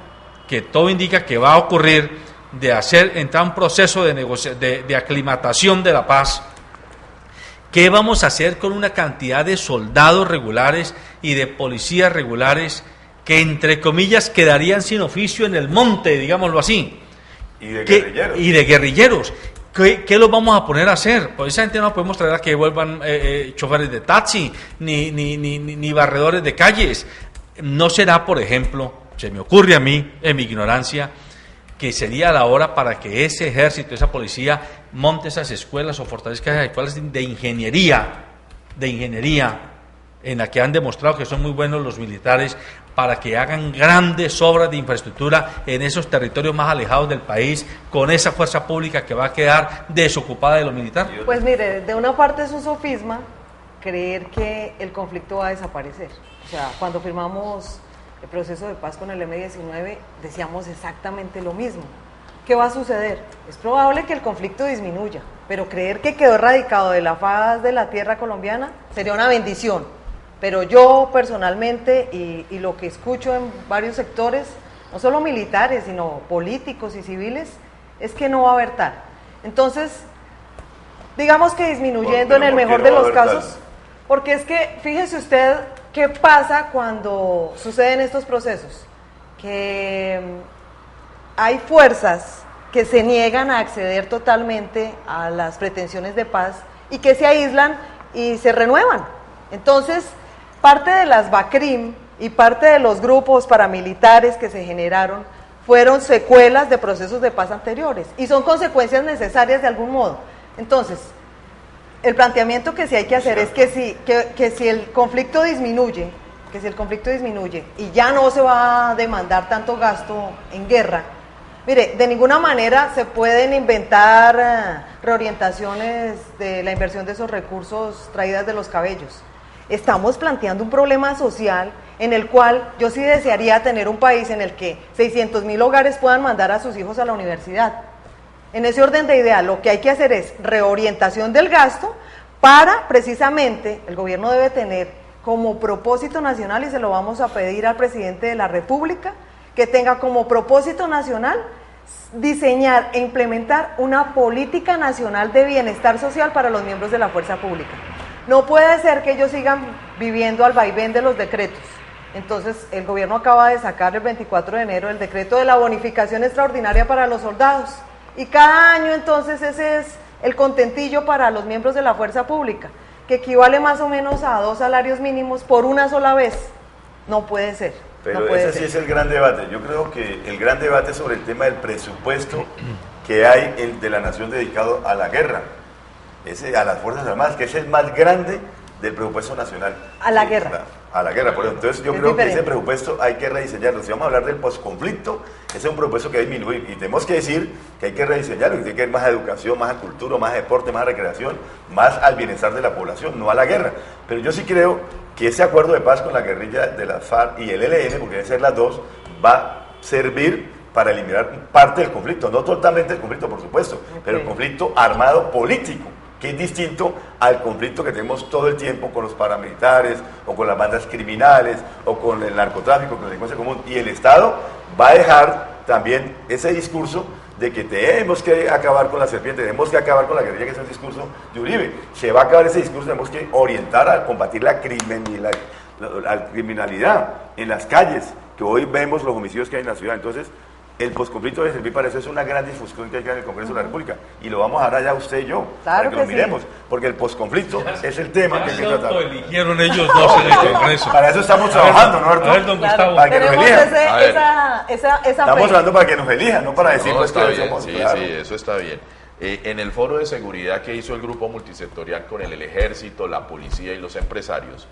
que todo indica que va a ocurrir, de entrar un proceso de aclimatación de la paz? ¿Qué vamos a hacer con una cantidad de soldados regulares y de policías regulares que, entre comillas, quedarían sin oficio en el monte, digámoslo así? Y de guerrilleros. Y de guerrilleros. ¿Qué los vamos a poner a hacer? Pues esa gente no podemos traer a que vuelvan choferes de taxi, ni barredores de calles. ¿No será, por ejemplo, se me ocurre a mí, en mi ignorancia, que sería la hora para que ese ejército, esa policía, monte esas escuelas o fortalezca esas escuelas de ingeniería, en la que han demostrado que son muy buenos los militares, para que hagan grandes obras de infraestructura en esos territorios más alejados del país, con esa fuerza pública que va a quedar desocupada de lo militar? Pues mire, de una parte es un sofisma creer que el conflicto va a desaparecer. O sea, cuando firmamos el proceso de paz con el M-19, decíamos exactamente lo mismo. ¿Qué va a suceder? Es probable que el conflicto disminuya, pero creer que quedó erradicado de la faz de la tierra colombiana sería una bendición. Pero yo personalmente, y lo que escucho en varios sectores, no solo militares, sino políticos y civiles, es que no va a haber tal. Entonces, digamos que disminuyendo en el mejor de los casos, porque es que, fíjese usted, ¿qué pasa cuando suceden estos procesos? Que hay fuerzas que se niegan a acceder totalmente a las pretensiones de paz y que se aíslan y se renuevan. Entonces, parte de las BACRIM y parte de los grupos paramilitares que se generaron fueron secuelas de procesos de paz anteriores y son consecuencias necesarias de algún modo. Entonces, el planteamiento que sí hay que hacer es que si el conflicto disminuye, que si el conflicto disminuye y ya no se va a demandar tanto gasto en guerra, mire, de ninguna manera se pueden inventar reorientaciones de la inversión de esos recursos traídas de los cabellos. Estamos planteando un problema social en el cual yo sí desearía tener un país en el que 600.000 hogares puedan mandar a sus hijos a la universidad. En ese orden de idea, lo que hay que hacer es reorientación del gasto para, precisamente, el gobierno debe tener como propósito nacional, y se lo vamos a pedir al presidente de la República, que tenga como propósito nacional diseñar e implementar una política nacional de bienestar social para los miembros de la fuerza pública. No puede ser que ellos sigan viviendo al vaivén de los decretos. Entonces, el gobierno acaba de sacar el 24 de enero el decreto de la bonificación extraordinaria para los soldados. Y cada año, entonces, ese es el contentillo para los miembros de la fuerza pública, que equivale más o menos a 2 salarios mínimos por una sola vez. No puede ser. Pero no puede ese sí ser. es el gran debate. Yo creo que el gran debate sobre el tema del presupuesto que hay de la nación dedicado a la guerra, a las Fuerzas Armadas, que es el más grande del presupuesto nacional. A la guerra. A la guerra, por eso. Entonces yo Es creo diferente. que ese presupuesto hay que rediseñarlo. Si vamos a hablar del posconflicto, ese es un presupuesto que hay que disminuir. Y tenemos que decir que hay que rediseñarlo, que tiene que ir más a educación, más a cultura, más a deporte, más a recreación, más al bienestar de la población, no a la guerra. Pero yo sí creo que ese acuerdo de paz con la guerrilla de la FARC y el ELN, porque deben ser las dos, va a servir para eliminar parte del conflicto, no totalmente el conflicto, por supuesto, pero el conflicto armado político, que es distinto al conflicto que tenemos todo el tiempo con los paramilitares, o con las bandas criminales, o con el narcotráfico, con la delincuencia común. Y el Estado va a dejar también ese discurso de que tenemos que acabar con la serpiente, tenemos que acabar con la guerrilla, que es el discurso de Uribe. Se va a acabar ese discurso, tenemos que orientar a combatir la criminalidad en las calles, que hoy vemos los homicidios que hay en la ciudad. Entonces, el posconflicto debe servir para eso. Es una gran discusión que hay en el Congreso de la República, y lo vamos a dar allá usted y yo, Claro para que lo que sí. miremos, porque el posconflicto es el tema que hay que tratar. Eligieron ellos dos en el Congreso. Para eso estamos trabajando, ¿no, Arturo? A ver, don Gustavo. Para que nos Tenemos elijan. A ver. esa Estamos fe. hablando para que nos elijan, no para decir No, pues, está que bien, somos, sí, claro. sí, eso está bien. En el foro de seguridad que hizo el grupo multisectorial con el ejército, la policía y los empresarios,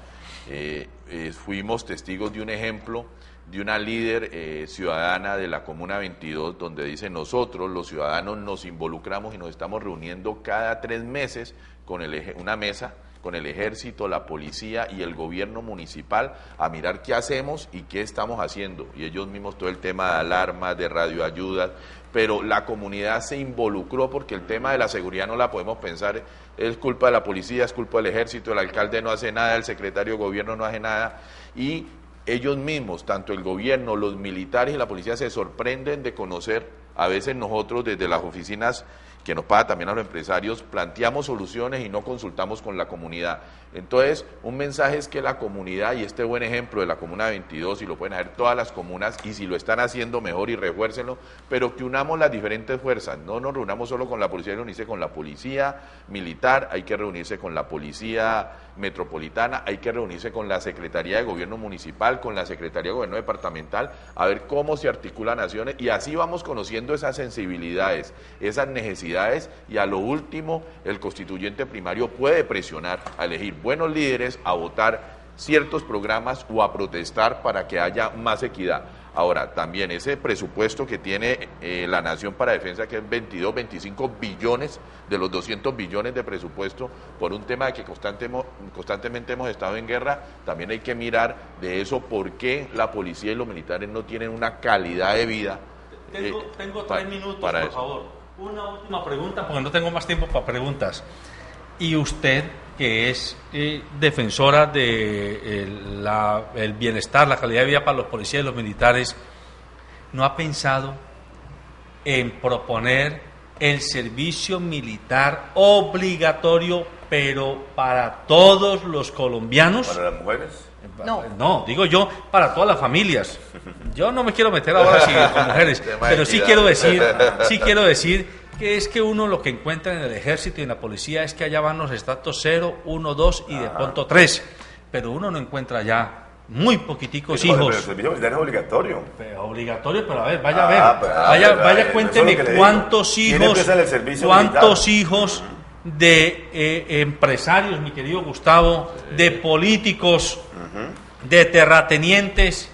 fuimos testigos de un ejemplo de una líder ciudadana de la Comuna 22, donde dice: nosotros los ciudadanos nos involucramos y nos estamos reuniendo cada 3 meses con una mesa con el ejército, la policía y el gobierno municipal a mirar qué hacemos y qué estamos haciendo. Y ellos mismos todo el tema de alarmas, de radioayudas, pero la comunidad se involucró, porque el tema de la seguridad no la podemos pensar, es culpa de la policía, es culpa del ejército, el alcalde no hace nada, el secretario de gobierno no hace nada, y ellos mismos, tanto el gobierno, los militares y la policía, se sorprenden de conocer. A veces nosotros desde las oficinas, que nos pasa también a los empresarios, planteamos soluciones y no consultamos con la comunidad. Entonces, un mensaje es que la comunidad, y este buen ejemplo de la Comuna 22, y lo pueden hacer todas las comunas, y si lo están haciendo mejor y refuércenlo, pero que unamos las diferentes fuerzas, no nos reunamos solo con la policía, hay que reunirse con la policía militar, hay que reunirse con la policía metropolitana, hay que reunirse con la Secretaría de Gobierno Municipal, con la Secretaría de Gobierno Departamental, a ver cómo se articulan acciones, y así vamos conociendo esas sensibilidades, esas necesidades, y a lo último, el constituyente primario puede presionar a elegir buenos líderes, a votar ciertos programas o a protestar para que haya más equidad. Ahora, también ese presupuesto que tiene la Nación para Defensa, que es 22, 25 billones de los 200 billones de presupuesto, por un tema de que constantemente hemos estado en guerra, también hay que mirar de eso por qué la policía y los militares no tienen una calidad de vida. Tengo 3 minutos, para por eso. favor. Una última pregunta, porque no tengo más tiempo para preguntas. Y usted, que es defensora de el bienestar, la calidad de vida para los policías y los militares, ¿no ha pensado en proponer el servicio militar obligatorio, pero para todos los colombianos? Para las mujeres. No. Digo yo, para todas las familias. Yo no me quiero meter ahora sí con mujeres, pero sí quiero decir que es que uno lo que encuentra en el ejército y en la policía es que allá van los estratos 0, 1, 2 y de pronto 3, pero uno no encuentra ya muy poquiticos Pero hijos. el servicio militar es obligatorio. Obligatorio, pero a ver, vaya a ver, vaya cuénteme eso es lo que le cuántos digo. ¿Quién empieza en el servicio militar? hijos de empresarios, mi querido Gustavo, de políticos, de terratenientes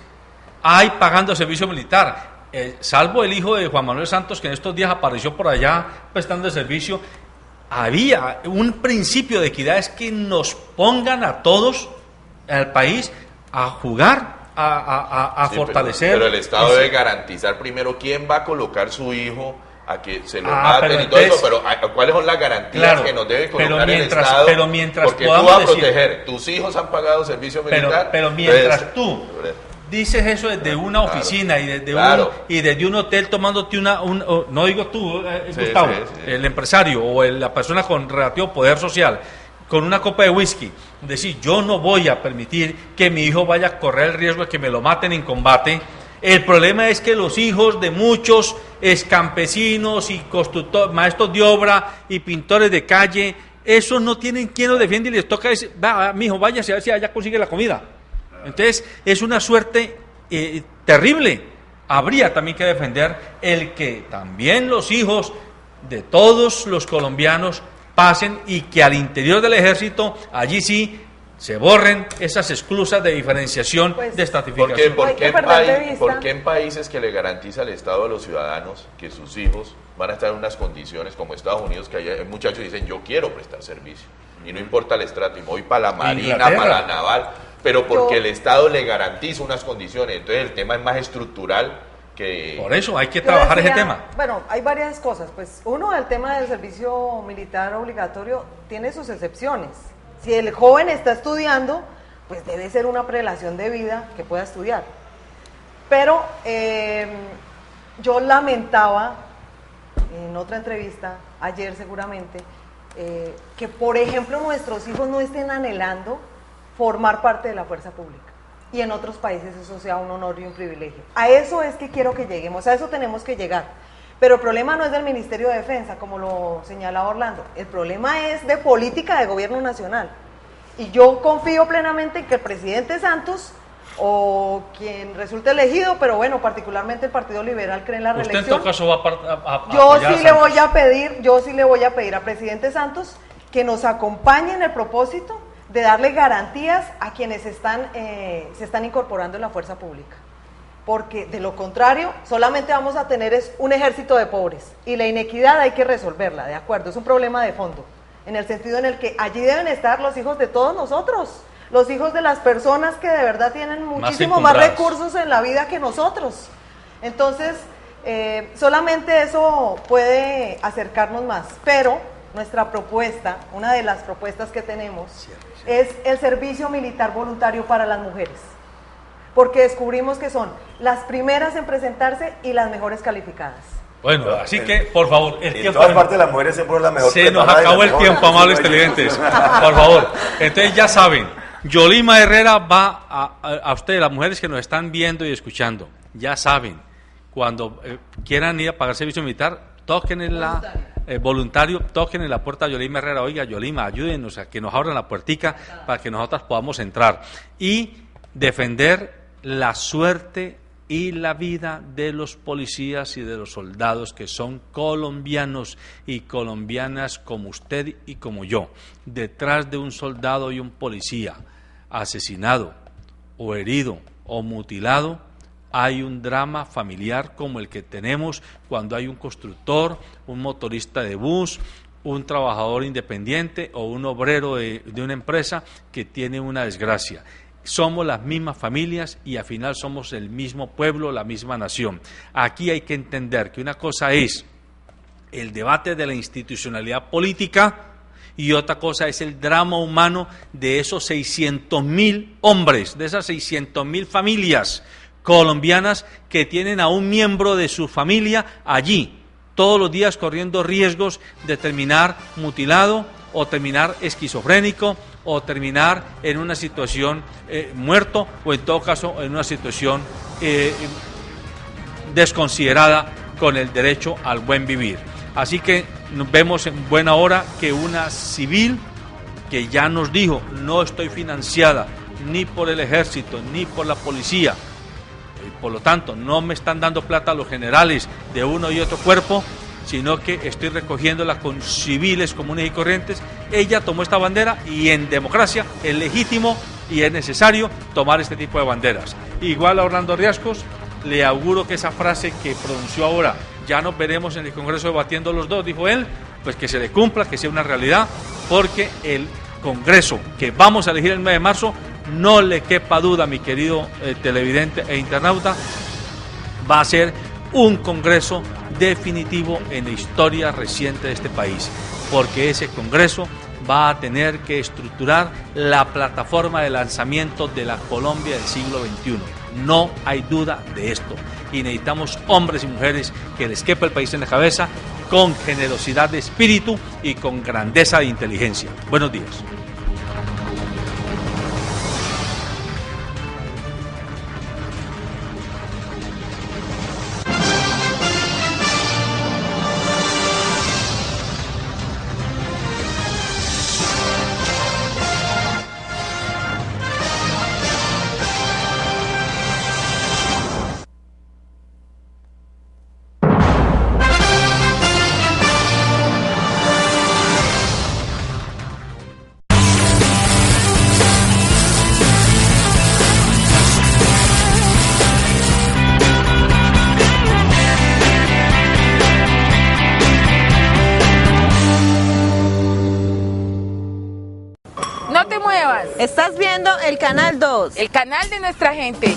hay pagando servicio militar. Salvo el hijo de Juan Manuel Santos, que en estos días apareció por allá prestando el servicio, había un principio de equidad, es que nos pongan a todos, al país, a jugar, a sí, fortalecer. Pero el Estado debe garantizar primero quién va a colocar su hijo a que se lo maten y todo eso, pero ¿cuáles son las garantías que nos debe colocar el Estado? Pero mientras porque tú vas a proteger, tus hijos han pagado servicio militar. Pero mientras tú dices eso desde una oficina y desde un hotel tomándote no digo tú, Gustavo, el empresario o la persona con relativo poder social, con una copa de whisky, decir, yo no voy a permitir que mi hijo vaya a correr el riesgo de que me lo maten en combate. El problema es que los hijos de muchos campesinos y constructores, maestros de obra y pintores de calle, esos no tienen quien los defiende y les toca decir, va, mi hijo, váyase a ver si allá consigue la comida. Entonces, es una suerte terrible. Habría también que defender el que también los hijos de todos los colombianos pasen y que al interior del ejército, allí sí, se borren esas esclusas de diferenciación, de estratificación. ¿Por qué en países que le garantiza el Estado a los ciudadanos que sus hijos van a estar en unas condiciones como Estados Unidos, que hay muchachos que dicen, yo quiero prestar servicio, y no importa el estrato, y voy para la Marina, para la Naval, pero porque el Estado le garantiza unas condiciones? Entonces el tema es más estructural que... Por eso hay que trabajar ese tema. Bueno, hay varias cosas. Pues uno, el tema del servicio militar obligatorio tiene sus excepciones. Si el joven está estudiando, pues debe ser una prelación de vida que pueda estudiar. Pero yo lamentaba en otra entrevista, ayer seguramente, que por ejemplo nuestros hijos no estén anhelando formar parte de la fuerza pública. Y en otros países eso sea un honor y un privilegio. A eso es que quiero que lleguemos, a eso tenemos que llegar. Pero el problema no es del Ministerio de Defensa, como lo señalaba Orlando. El problema es de política de gobierno nacional. Y yo confío plenamente en que el presidente Santos, o quien resulte elegido, pero bueno, particularmente el Partido Liberal cree en la reelección. ¿Usted en todo caso va a yo sí le voy a pedir al presidente Santos que nos acompañe en el propósito de darle garantías a quienes se están incorporando en la fuerza pública. Porque de lo contrario, solamente vamos a tener un ejército de pobres. Y la inequidad hay que resolverla, ¿de acuerdo? Es un problema de fondo, en el sentido en el que allí deben estar los hijos de todos nosotros, los hijos de las personas que de verdad tienen muchísimo más recursos en la vida que nosotros. Entonces, solamente eso puede acercarnos más. Pero nuestra propuesta, una de las propuestas que tenemos, es el servicio militar voluntario para las mujeres. Porque descubrimos que son las primeras en presentarse y las mejores calificadas. Bueno, así que, por favor, en todas partes las mujeres siempre es la mejor. Se nos acabó el tiempo, amables televidentes. Por favor. Entonces ya saben, Yolima Herrera va a ustedes, las mujeres que nos están viendo y escuchando, ya saben, cuando quieran ir a pagar servicio militar, toquen en voluntario, toquen en la puerta de Yolima Herrera. Oiga, Yolima, ayúdenos a que nos abran la puertica para que nosotras podamos entrar. Y defender la suerte y la vida de los policías y de los soldados que son colombianos y colombianas como usted y como yo. Detrás de un soldado y un policía asesinado o herido o mutilado hay un drama familiar como el que tenemos cuando hay un constructor, un motorista de bus, un trabajador independiente o un obrero de una empresa que tiene una desgracia. Somos las mismas familias y al final somos el mismo pueblo, la misma nación. Aquí hay que entender que una cosa es el debate de la institucionalidad política y otra cosa es el drama humano de esos 600.000 hombres, de esas 600.000 familias colombianas que tienen a un miembro de su familia allí, todos los días corriendo riesgos de terminar mutilado o terminar esquizofrénico o terminar en una situación muerto o en todo caso en una situación desconsiderada con el derecho al buen vivir. Así que nos vemos en buena hora que una civil que ya nos dijo no estoy financiada ni por el ejército ni por la policía, y por lo tanto no me están dando plata a los generales de uno y otro cuerpo, sino que estoy recogiéndola con civiles comunes y corrientes. Ella tomó esta bandera y en democracia es legítimo y es necesario tomar este tipo de banderas. Igual a Orlando Riascos, le auguro que esa frase que pronunció ahora, ya nos veremos en el Congreso debatiendo los dos, dijo él, pues que se le cumpla, que sea una realidad, porque el Congreso que vamos a elegir el mes de marzo, no le quepa duda, mi querido televidente e internauta, va a ser un Congreso definitivo en la historia reciente de este país, porque ese Congreso va a tener que estructurar la plataforma de lanzamiento de la Colombia del siglo XXI. No hay duda de esto. Y necesitamos hombres y mujeres que les quepa el país en la cabeza, con generosidad de espíritu y con grandeza de inteligencia. Buenos días. No te muevas. Estás viendo el Canal 2. El canal de nuestra gente.